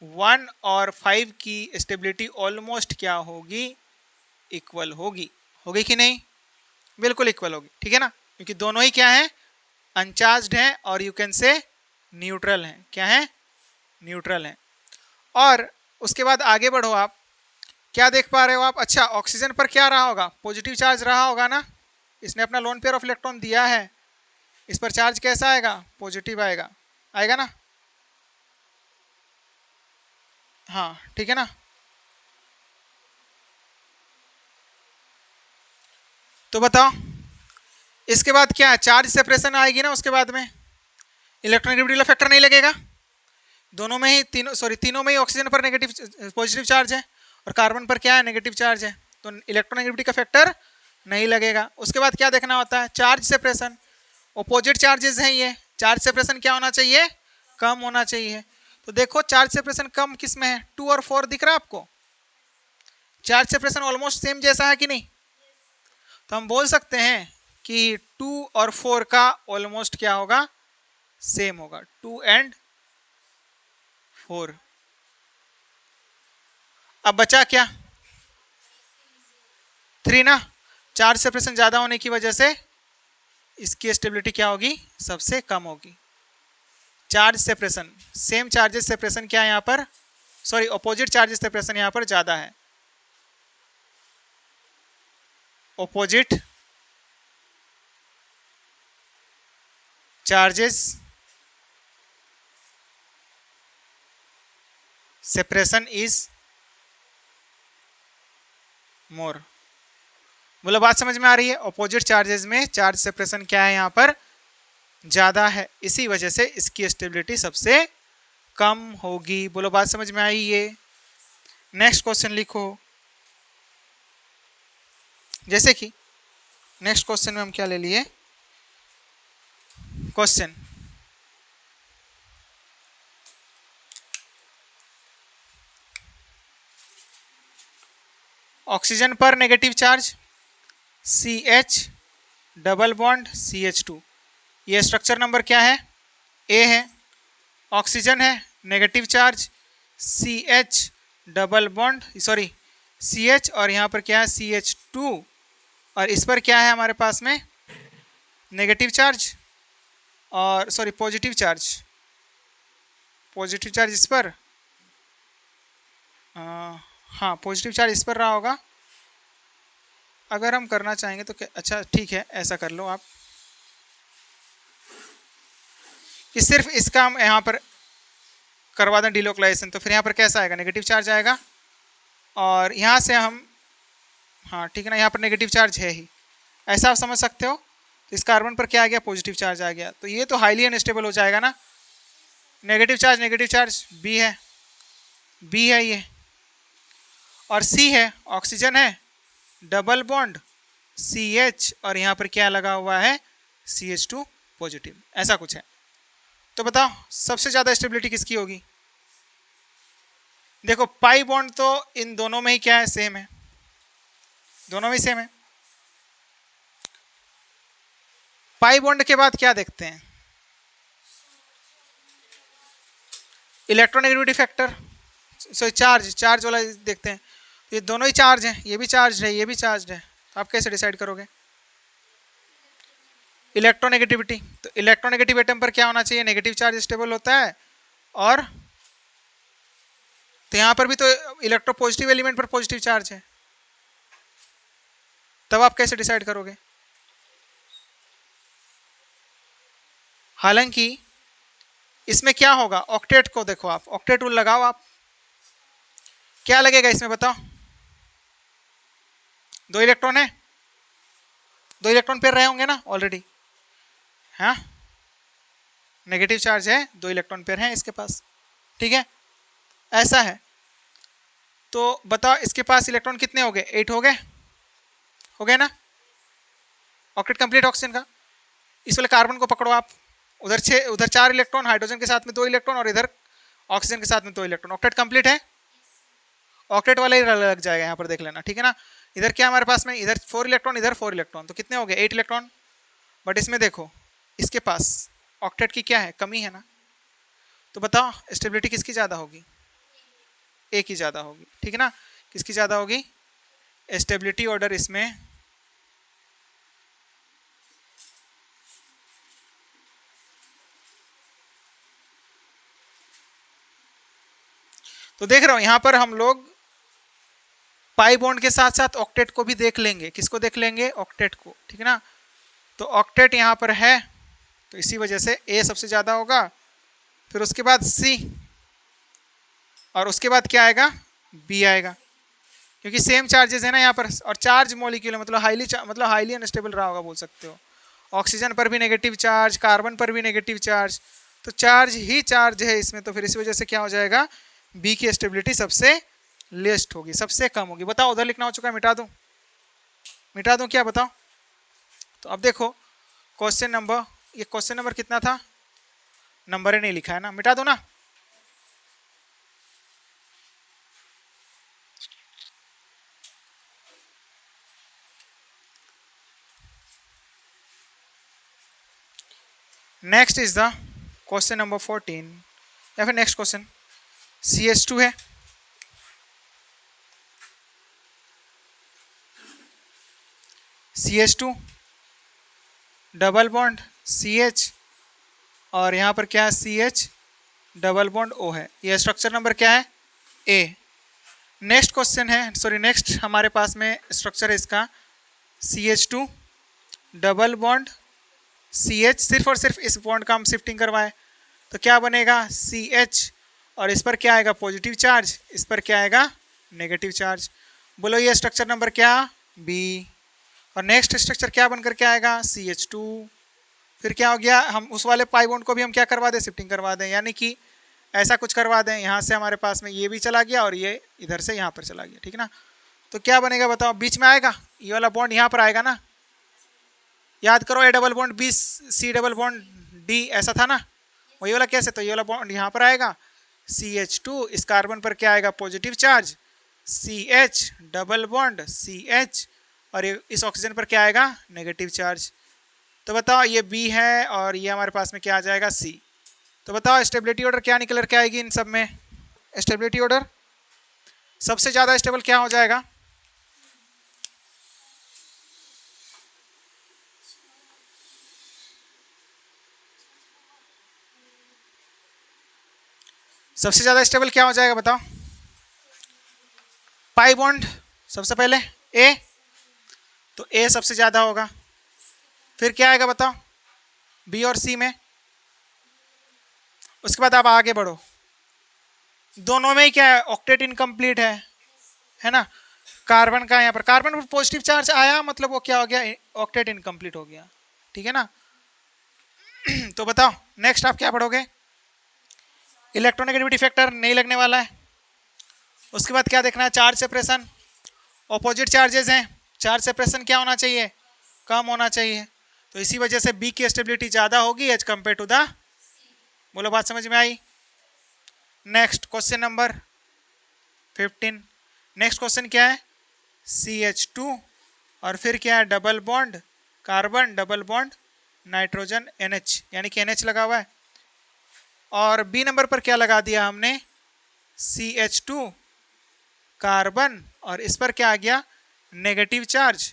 1 और 5 की स्टेबिलिटी ऑलमोस्ट क्या होगी, इक्वल होगी, होगी कि नहीं, बिल्कुल इक्वल होगी, ठीक है ना, क्योंकि दोनों ही क्या है, अनचार्ज्ड हैं, और यू कैन से न्यूट्रल हैं, क्या है, न्यूट्रल हैं। और उसके बाद आगे बढ़ो आप, क्या देख पा रहे हो आप, अच्छा ऑक्सीजन पर क्या रहा होगा, पॉजिटिव चार्ज रहा होगा ना, इसने अपना लोन पेयर ऑफ इलेक्ट्रॉन दिया है, इस पर चार्ज कैसा आएगा, पॉजिटिव आएगा, आएगा ना, हाँ ठीक है ना। तो बताओ इसके बाद क्या है, चार्ज सेपरेशन आएगी ना, उसके बाद में इलेक्ट्रोनेगेटिविटी फैक्टर नहीं लगेगा, दोनों में ही तीनों में ही ऑक्सीजन पर नेगेटिव पॉजिटिव चार्ज है, और कार्बन पर क्या है, नेगेटिव चार्ज है, तो इलेक्ट्रोनेगेटिविटी का फैक्टर नहीं लगेगा। उसके बाद क्या देखना होता है, चार्ज सेपरेशन, अपोजिट चार्जेस हैं ये, चार्ज सेपरेशन क्या होना चाहिए, कम होना चाहिए। तो देखो चार्ज सेपरेशन कम किस में है, 2 और 4 दिख रहा है आपको, चार्ज सेपरेशन ऑलमोस्ट सेम जैसा है कि नहीं। तो हम बोल सकते हैं कि 2 और 4 का ऑलमोस्ट क्या होगा, सेम होगा, 2 and 4। अब बचा क्या, 3 ना, चार्ज सेपरेशन ज़्यादा होने की वजह से इसकी स्टेबिलिटी क्या होगी, सबसे कम होगी। Charge separation, same charges separation क्या है यहाँ पर, सॉरी अपोजिट चार्जेस सेपरेशन यहाँ पर ज़्यादा है, opposite charges separation is more. बोलो बात समझ में आ रही है? ऑपोजिट चार्जेस में चार्ज सेपरेशन क्या है यहाँ पर, ज्यादा है, इसी वजह से इसकी स्टेबिलिटी सबसे कम होगी। बोलो बात समझ में आई? ये नेक्स्ट क्वेश्चन लिखो। जैसे कि नेक्स्ट क्वेश्चन में हम क्या ले लिए, क्वेश्चन ऑक्सीजन पर negative charge CH double bond CH2, ये स्ट्रक्चर नंबर क्या है, ए है। ऑक्सीजन है, negative charge CH double bond sorry CH, और यहाँ पर क्या है CH2, और इस पर क्या है हमारे पास में नेगेटिव चार्ज और sorry positive charge, positive charge इस पर, हाँ पॉजिटिव चार्ज इस पर रहा होगा। अगर हम करना चाहेंगे तो अच्छा ठीक है, ऐसा कर लो आप कि सिर्फ इसका हम यहाँ पर करवा दें डिलोकलाइजेशन, तो फिर यहाँ पर कैसा आएगा, नेगेटिव चार्ज आएगा, और यहाँ से हम, हाँ ठीक है ना, यहाँ पर नेगेटिव चार्ज है ही, ऐसा आप समझ सकते हो। तो इस कार्बन पर क्या आ गया, पॉजिटिव चार्ज आ गया, तो ये तो हाईली अनस्टेबल हो जाएगा ना। नेगेटिव चार्ज बी है ये, और सी है, ऑक्सीजन है, डबल बॉन्ड CH, और यहाँ पर क्या लगा हुआ है CH2 पॉजिटिव, ऐसा कुछ है। तो बताओ सबसे ज़्यादा स्टेबिलिटी किसकी होगी? देखो पाई बॉन्ड तो इन दोनों में ही क्या है, सेम है, दोनों में सेम है। पाई बॉन्ड के बाद क्या देखते हैं, इलेक्ट्रोनेगेटिविटी फैक्टर, सो चार्ज वाला देखते हैं। ये दोनों ही चार्ज हैं, ये भी चार्ज है, ये भी चार्ज है, तो आप कैसे डिसाइड करोगे? इलेक्ट्रोनेगेटिविटी, तो इलेक्ट्रोनेगेटिव एटम पर क्या होना चाहिए, नेगेटिव चार्ज स्टेबल होता है, और तो यहाँ पर भी तो इलेक्ट्रोपॉजिटिव एलिमेंट पर पॉजिटिव चार्ज है, तब आप कैसे डिसाइड करोगे? हालांकि इसमें क्या होगा, ऑक्टेट को देखो आप, ऑक्टेट रूल लगाओ आप, क्या लगेगा इसमें बताओ? 2 इलेक्ट्रॉन है, 2 इलेक्ट्रॉन पेयर रहे होंगे ना ऑलरेडी, हाँ नेगेटिव चार्ज है, 2 इलेक्ट्रॉन पेयर हैं इसके पास, ठीक है, ऐसा है। तो बताओ इसके पास इलेक्ट्रॉन कितने हो गए, 8 हो गए ना, ऑक्टेट कंप्लीट ऑक्सीजन का। इस वाले कार्बन को पकड़ो आप, उधर 4 इलेक्ट्रॉन, हाइड्रोजन के साथ में 2 इलेक्ट्रॉन, और इधर ऑक्सीजन के साथ में 2 इलेक्ट्रॉन, ऑक्टेट कंप्लीट है। ऑक्टेट वाला ही लग जाएगा यहाँ पर, देख लेना, ठीक है ना। इधर क्या हमारे पास में, इधर 4 इलेक्ट्रॉन, इधर 4 इलेक्ट्रॉन, तो कितने हो गए 8 इलेक्ट्रॉन। बट इसमें देखो इसके पास ऑक्टेट की क्या है, कमी है ना, तो बताओ स्टेबिलिटी किसकी ज़्यादा होगी, ए की ज़्यादा होगी, ठीक है ना। किसकी ज़्यादा होगी स्टेबिलिटी ऑर्डर इसमें, तो देख रहे हो यहाँ पर हम लोग पाई बॉन्ड के साथ साथ ऑक्टेट को भी देख लेंगे। किसको देख लेंगे, ऑक्टेट को, ठीक है ना। तो ऑक्टेट यहाँ पर है, तो इसी वजह से ए सबसे ज़्यादा होगा, फिर उसके बाद सी, और उसके बाद क्या आएगा, बी आएगा, क्योंकि सेम चार्जेस है ना यहाँ पर, और चार्ज मॉलिक्यूल मतलब हाईली अनस्टेबल रहा होगा बोल सकते हो। ऑक्सीजन पर भी नेगेटिव चार्ज, कार्बन पर भी नेगेटिव चार्ज, तो चार्ज ही चार्ज है इसमें, तो फिर इस वजह से क्या हो जाएगा, बी की स्टेबिलिटी सबसे लेस्ट होगी, सबसे कम होगी। बताओ उधर लिखना हो चुका है, मिटा दूं क्या, बताओ। तो अब देखो क्वेश्चन नंबर, ये क्वेश्चन नंबर कितना था, नंबर ही नहीं लिखा है ना, मिटा दो ना। Next is the question number 14, या फिर नेक्स्ट क्वेश्चन CH2 है, CH2 डबल बॉन्ड CH, और यहाँ पर क्या है CH डबल बॉन्ड O है, ये स्ट्रक्चर नंबर क्या है, A। नेक्स्ट क्वेश्चन है, सॉरी नेक्स्ट हमारे पास में स्ट्रक्चर है इसका CH2 डबल बॉन्ड CH, सिर्फ और सिर्फ इस बॉन्ड का हम शिफ्टिंग करवाएं, तो क्या बनेगा CH और इस पर क्या आएगा पॉजिटिव चार्ज, इस पर क्या आएगा नेगेटिव चार्ज। बोलो ये स्ट्रक्चर नंबर क्या, बी। और नेक्स्ट स्ट्रक्चर क्या बनकर के आएगा, CH2। फिर क्या हो गया, हम उस वाले पाई बॉन्ड को भी हम क्या करवा दें, शिफ्टिंग करवा दें, यानी कि ऐसा कुछ करवा दें, यहाँ से हमारे पास में ये भी चला गया और ये इधर से यहाँ पर चला गया, ठीक ना। तो क्या बनेगा बताओ, बीच में आएगा ये वाला बॉन्ड, यहाँ पर आएगा ना, याद करो, A double bond B C double bond D, ऐसा था ना, वही वाला कैसे, तो ये वाला बॉन्ड यहाँ पर आएगा, CH2, इस कार्बन पर क्या आएगा positive charge, CH double bond CH, और इस ऑक्सीजन पर क्या आएगा नेगेटिव चार्ज। तो बताओ ये B है और ये हमारे पास में क्या आ जाएगा C। तो बताओ स्टेबिलिटी ऑर्डर क्या निकल के आएगी इन सब में, स्टेबिलिटी ऑर्डर सबसे ज़्यादा स्टेबल क्या हो जाएगा, सबसे ज़्यादा स्टेबल क्या हो जाएगा बताओ, पाई बॉन्ड सबसे पहले A, तो A सबसे ज़्यादा होगा। फिर क्या आएगा बताओ B और C में, उसके बाद आप आगे बढ़ो, दोनों में ही क्या है ऑक्टेट इनकम्प्लीट है ना, कार्बन का यहाँ पर कार्बन पर पॉजिटिव चार्ज आया, मतलब वो क्या हो गया ऑक्टेट इनकम्प्लीट हो गया, ठीक है ना। तो बताओ नेक्स्ट आप क्या पढ़ोगे, इलेक्ट्रोनेगेटिविटी फैक्टर नहीं लगने वाला है। उसके बाद क्या देखना है, चार्ज सेपरेशन, ऑपोजिट चार्जेस हैं, चार्ज सेपरेशन क्या होना चाहिए, कम होना चाहिए, तो इसी वजह से बी की स्टेबिलिटी ज़्यादा होगी एज कम्पेयर टू द, बोलो बात समझ में आई। Next question number 15, next question क्या है, CH2 और फिर क्या है double bond carbon double bond nitrogen NH, यानी कि NH लगा हुआ है, और बी नंबर पर क्या लगा दिया हमने CH2 कार्बन, और इस पर क्या आ गया नेगेटिव चार्ज,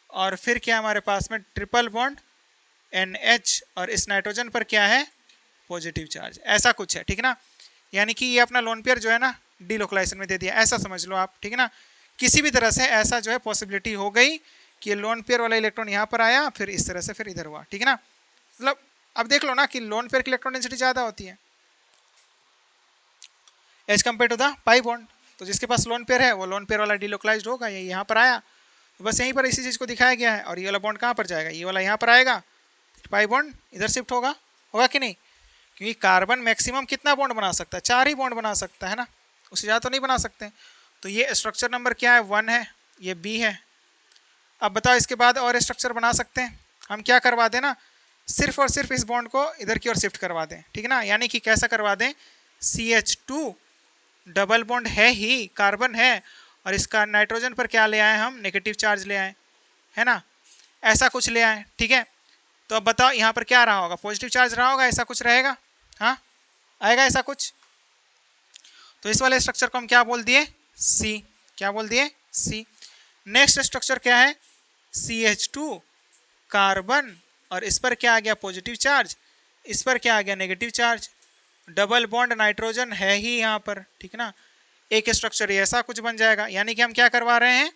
और फिर क्या हमारे पास में ट्रिपल बॉन्ड NH, और इस नाइट्रोजन पर क्या है पॉजिटिव चार्ज, ऐसा कुछ है, ठीक है ना। यानी कि ये अपना लोन पेयर जो है ना डीलोकलाइजेशन में दे दिया, ऐसा समझ लो आप, ठीक है ना। किसी भी तरह से ऐसा जो है पॉसिबिलिटी हो गई कि लोन पेयर वाला इलेक्ट्रॉन यहाँ पर आया, फिर इस तरह से फिर इधर हुआ, ठीक है ना। मतलब अब देख लो ना कि लोन पेयर की इलेक्ट्रॉन डेंसिटी ज़्यादा होती है as compare to the pi bond, तो जिसके पास लोन पेयर है वो लोन पेयर वाला डीलोकलाइज्ड होगा, ये यहाँ पर आया, तो बस यहीं पर इसी चीज़ को दिखाया गया है। और ये वाला बॉन्ड कहाँ पर जाएगा, ये वाला यहाँ पर आएगा, पाई बॉन्ड इधर शिफ्ट होगा, होगा कि नहीं, क्योंकि कार्बन मैक्सिमम कितना बॉन्ड बना सकता है, 4 ही बॉन्ड बना सकता है ना, उससे ज़्यादा तो नहीं बना सकते। तो ये स्ट्रक्चर नंबर क्या है 1 है, ये B है। अब बताओ इसके बाद और स्ट्रक्चर बना सकते हैं हम, क्या करवा दें ना, सिर्फ और सिर्फ इस बॉन्ड को इधर की ओर शिफ्ट करवा दें, ठीक है ना। यानी कि कैसा करवा दें, CH2 डबल बॉन्ड है ही, कार्बन है, और इसका नाइट्रोजन पर क्या ले आए हम नेगेटिव चार्ज ले आए, है ना, ऐसा कुछ ले आए, ठीक है। तो अब बताओ यहाँ पर क्या रहा होगा, पॉजिटिव चार्ज रहा होगा, ऐसा कुछ रहेगा, हाँ आएगा ऐसा कुछ। तो इस वाले स्ट्रक्चर को हम क्या बोल दिए, C, क्या बोल दिए C। नेक्स्ट स्ट्रक्चर क्या है, CH2 कार्बन, और इस पर क्या आ गया पॉजिटिव चार्ज, इस पर क्या आ गया negative charge, double bond nitrogen है ही यहाँ पर, ठीक है ना। एक स्ट्रक्चर ऐसा कुछ बन जाएगा, यानी कि हम क्या करवा रहे हैं,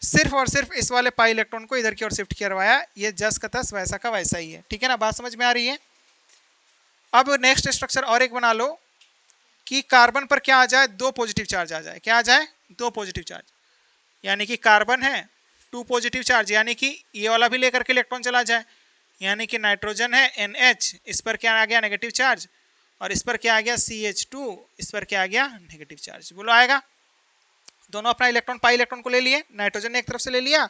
सिर्फ और सिर्फ इस वाले पाई इलेक्ट्रॉन को इधर की ओर शिफ्ट करवाया, ये जस का तस वैसा का वैसा ही है, ठीक है ना, बात समझ में आ रही है। अब नेक्स्ट स्ट्रक्चर और एक बना लो कि कार्बन पर क्या आ जाए, 2 पॉजिटिव चार्ज आ जाए, क्या आ जाए 2 पॉजिटिव चार्ज, यानी कि कार्बन है 2 पॉजिटिव चार्ज, यानी कि ये वाला भी लेकर के इलेक्ट्रॉन चला जाए, यानी कि नाइट्रोजन है NH, इस पर क्या आ गया नेगेटिव चार्ज, और इस पर क्या आ गया CH2, इस पर क्या आ गया नेगेटिव चार्ज, बोलो आएगा। दोनों अपना इलेक्ट्रॉन पाई इलेक्ट्रॉन को ले लिए, नाइट्रोजन ने एक तरफ से ले लिया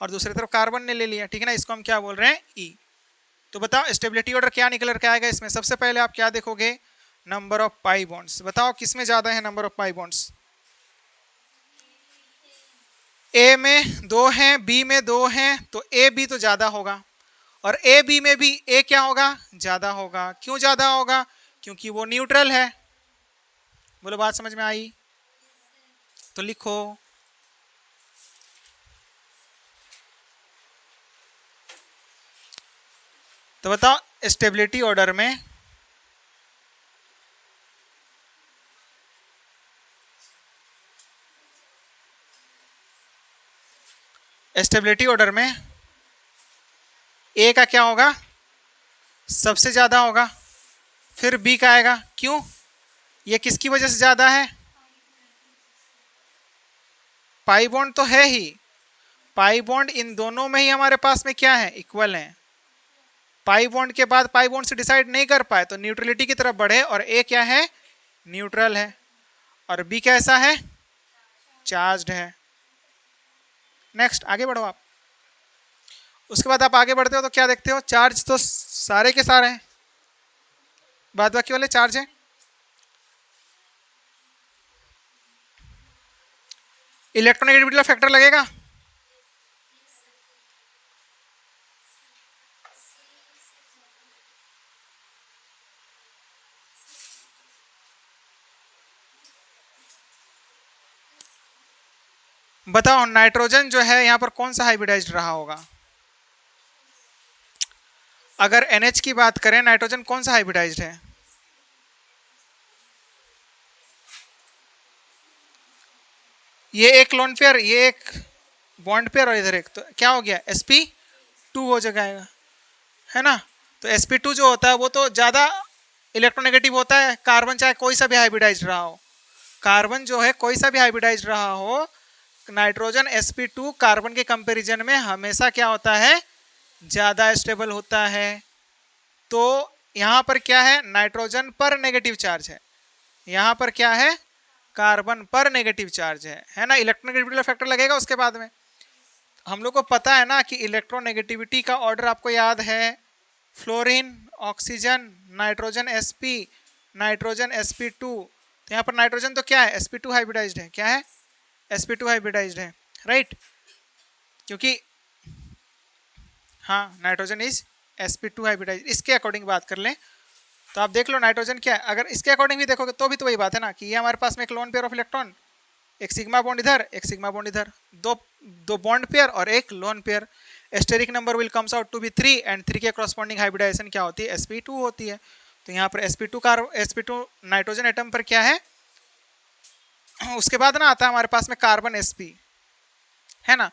और दूसरी तरफ कार्बन ने ले लिया, ठीक है ना, इसको हम क्या बोल रहे हैं E। तो बताओ स्टेबिलिटी ऑर्डर क्या निकल के आएगा इसमें, सबसे पहले आप क्या देखोगे, नंबर ऑफ पाई बॉन्ड्स, बताओ किस में ज्यादा है number of pi bonds, A में 2 हैं, B में 2 हैं, तो A B तो ज्यादा होगा, और A B में भी A क्या होगा ज्यादा होगा, क्यों ज्यादा होगा, क्योंकि वो न्यूट्रल है, बोलो बात समझ में आई, तो लिखो। तो बताओ स्टेबिलिटी ऑर्डर में स्टेबिलिटी ऑर्डर में A का क्या होगा सबसे ज्यादा होगा, फिर B का आएगा, क्यों, ये किसकी वजह से ज्यादा है? पाई बॉन्ड तो है ही, पाई बॉन्ड इन दोनों में ही हमारे पास में क्या है, इक्वल है। पाई बॉन्ड के बाद पाई बॉन्ड से डिसाइड नहीं कर पाए तो न्यूट्रलिटी की तरफ बढ़े, और ए क्या है, न्यूट्रल है, और बी कैसा है, चार्ज्ड है। नेक्स्ट आगे बढ़ो आप। उसके बाद आप आगे बढ़ते हो तो क्या देखते हो, चार्ज तो सारे के सारे हैं, बाद बाकी वाले चार्ज है। इलेक्ट्रोनेगेटिविटी का फैक्टर लगेगा, बताओ नाइट्रोजन जो है यहाँ पर कौन सा हाइब्रिडाइज्ड रहा होगा? अगर NH की बात करें, नाइट्रोजन कौन सा हाइब्रिडाइज्ड है? ये एक लोन पेयर, ये एक बॉन्ड पेयर, और इधर एक, तो क्या हो गया, sp2 हो जाएगा, है ना। तो sp2 जो होता है वो तो ज्यादा इलेक्ट्रोनेगेटिव होता है, कार्बन चाहे कोई सा भी हाइब्रिडाइज्ड रहा हो, कार्बन जो है कोई सा भी हाइब्रिडाइज्ड रहा हो, नाइट्रोजन sp2 कार्बन के कंपैरिजन में हमेशा क्या होता है, ज्यादा स्टेबल होता है। तो यहाँ पर क्या है, नाइट्रोजन पर नेगेटिव चार्ज है, यहाँ पर क्या है, कार्बन पर नेगेटिव चार्ज है ना। इलेक्ट्रोनेगेटिविटी फैक्टर लगेगा उसके बाद में। हम लोग को पता है ना कि इलेक्ट्रोनेगेटिविटी का ऑर्डर आपको याद है, fluorine, oxygen, nitrogen sp, nitrogen sp2। तो यहाँ पर नाइट्रोजन तो क्या है, sp2 हाइब्रिडाइज्ड है, क्या है, sp2 हाइब्रिडाइज्ड है, राइट। क्योंकि हाँ, नाइट्रोजन इज sp2 हाइब्रिडाइज्ड। इसके अकॉर्डिंग बात कर लें तो आप देख लो नाइट्रोजन क्या है, अगर इसके अकॉर्डिंग भी देखोगे तो भी तो वही बात है ना, कि ये हमारे पास में एक लोन पेयर ऑफ इलेक्ट्रॉन, एक सिग्मा बॉन्ड इधर, एक सिग्मा बॉन्ड इधर, दो दो बॉन्ड पेयर और एक lone pair. Steric number will comes out to be 3 and 3 के कॉरस्पॉन्डिंग हाइब्रिडाइजेशन क्या होती है, sp2 होती है। तो यहाँ पर sp2 नाइट्रोजन एटम पर क्या है, उसके बाद ना आता है हमारे पास में कार्बन sp, है ना।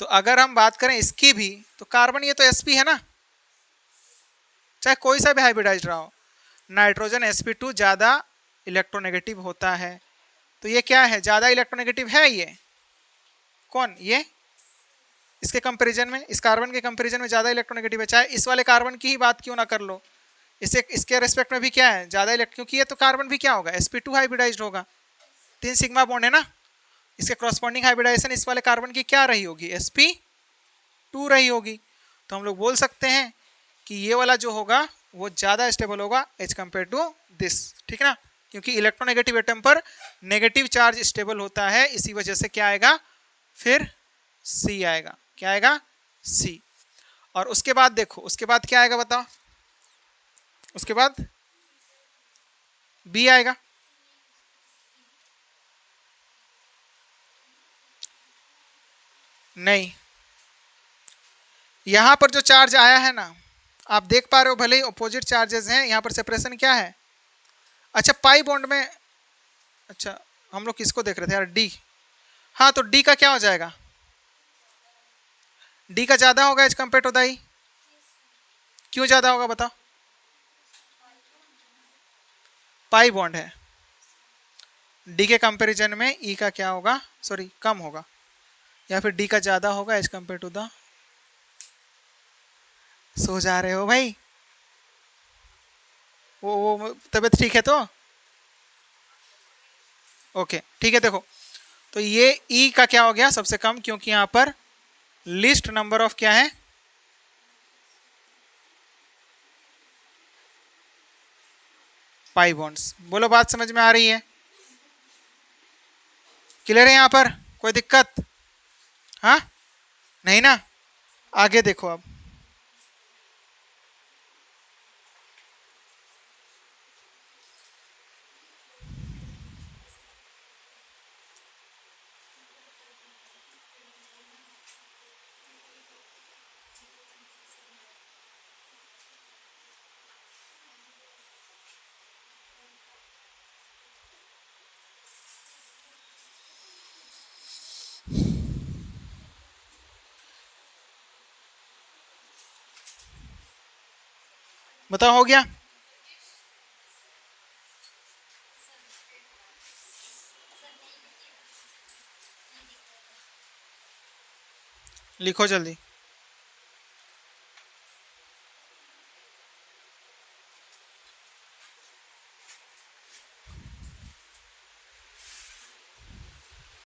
तो अगर हम बात करें इसकी भी, तो कार्बन ये तो sp है ना, चाहे कोई सा भी हाइब्रिडाइज्ड रहा हो, नाइट्रोजन sp2 ज्यादा इलेक्ट्रोनेगेटिव होता है। तो ये क्या है, ज्यादा इलेक्ट्रोनेगेटिव है ये, कौन, ये इसके कंपैरिजन में, इस कार्बन के कंपैरिजन में ज्यादा इलेक्ट्रोनेगेटिव है। चाहे इस वाले कार्बन की ही बात क्यों ना कर लो, इसे इसके रेस्पेक्ट में भी क्या है, ज्यादा क्योंकि ये तो कार्बन भी क्या होगा, sp2 हाइब्रिडाइज्ड होगा, 3 सिग्मा बॉन्ड है ना, इसके कॉरस्पॉन्डिंग हाइब्रिडाइजेशन इस वाले कार्बन की क्या रही होगी, sp2 रही होगी। तो हम लोग बोल सकते हैं कि ये वाला जो होगा वो ज्यादा स्टेबल होगा एज कम्पेयर टू दिस, ठीक है ना, क्योंकि इलेक्ट्रोनेगेटिव एटम पर नेगेटिव चार्ज स्टेबल होता है, इसी वजह से क्या आएगा, फिर सी आएगा, क्या आएगा, सी। और उसके बाद देखो, उसके बाद क्या आएगा बताओ, उसके बाद बी आएगा। नहीं, यहां पर जो चार्ज आया है ना, आप देख पा रहे हो, भले ही अपोजिट चार्जेस हैं, यहां पर सेपरेशन क्या है, अच्छा पाई बॉन्ड में, अच्छा हम लोग किसको देख रहे थे यार, डी। हाँ तो डी का क्या हो जाएगा, डी का ज्यादा होगा एज कम्पेयर टू दाई, क्यों ज्यादा होगा बताओ, पाई बॉन्ड है, डी के कंपैरिजन में ई का क्या होगा, सॉरी कम होगा, या फिर डी का ज्यादा होगा एज कम्पेयर टू द, सो जा रहे हो भाई, वो तबीयत ठीक है तो ओके ठीक है। देखो तो ये ई का क्या हो गया, सबसे कम, क्योंकि यहां पर लिस्ट नंबर ऑफ क्या है, पाई बॉन्ड्स। बोलो बात समझ में आ रही है, क्लियर है, यहां पर कोई दिक्कत, हाँ नहीं ना, आगे देखो अब, बताओ हो गया, लिखो जल्दी।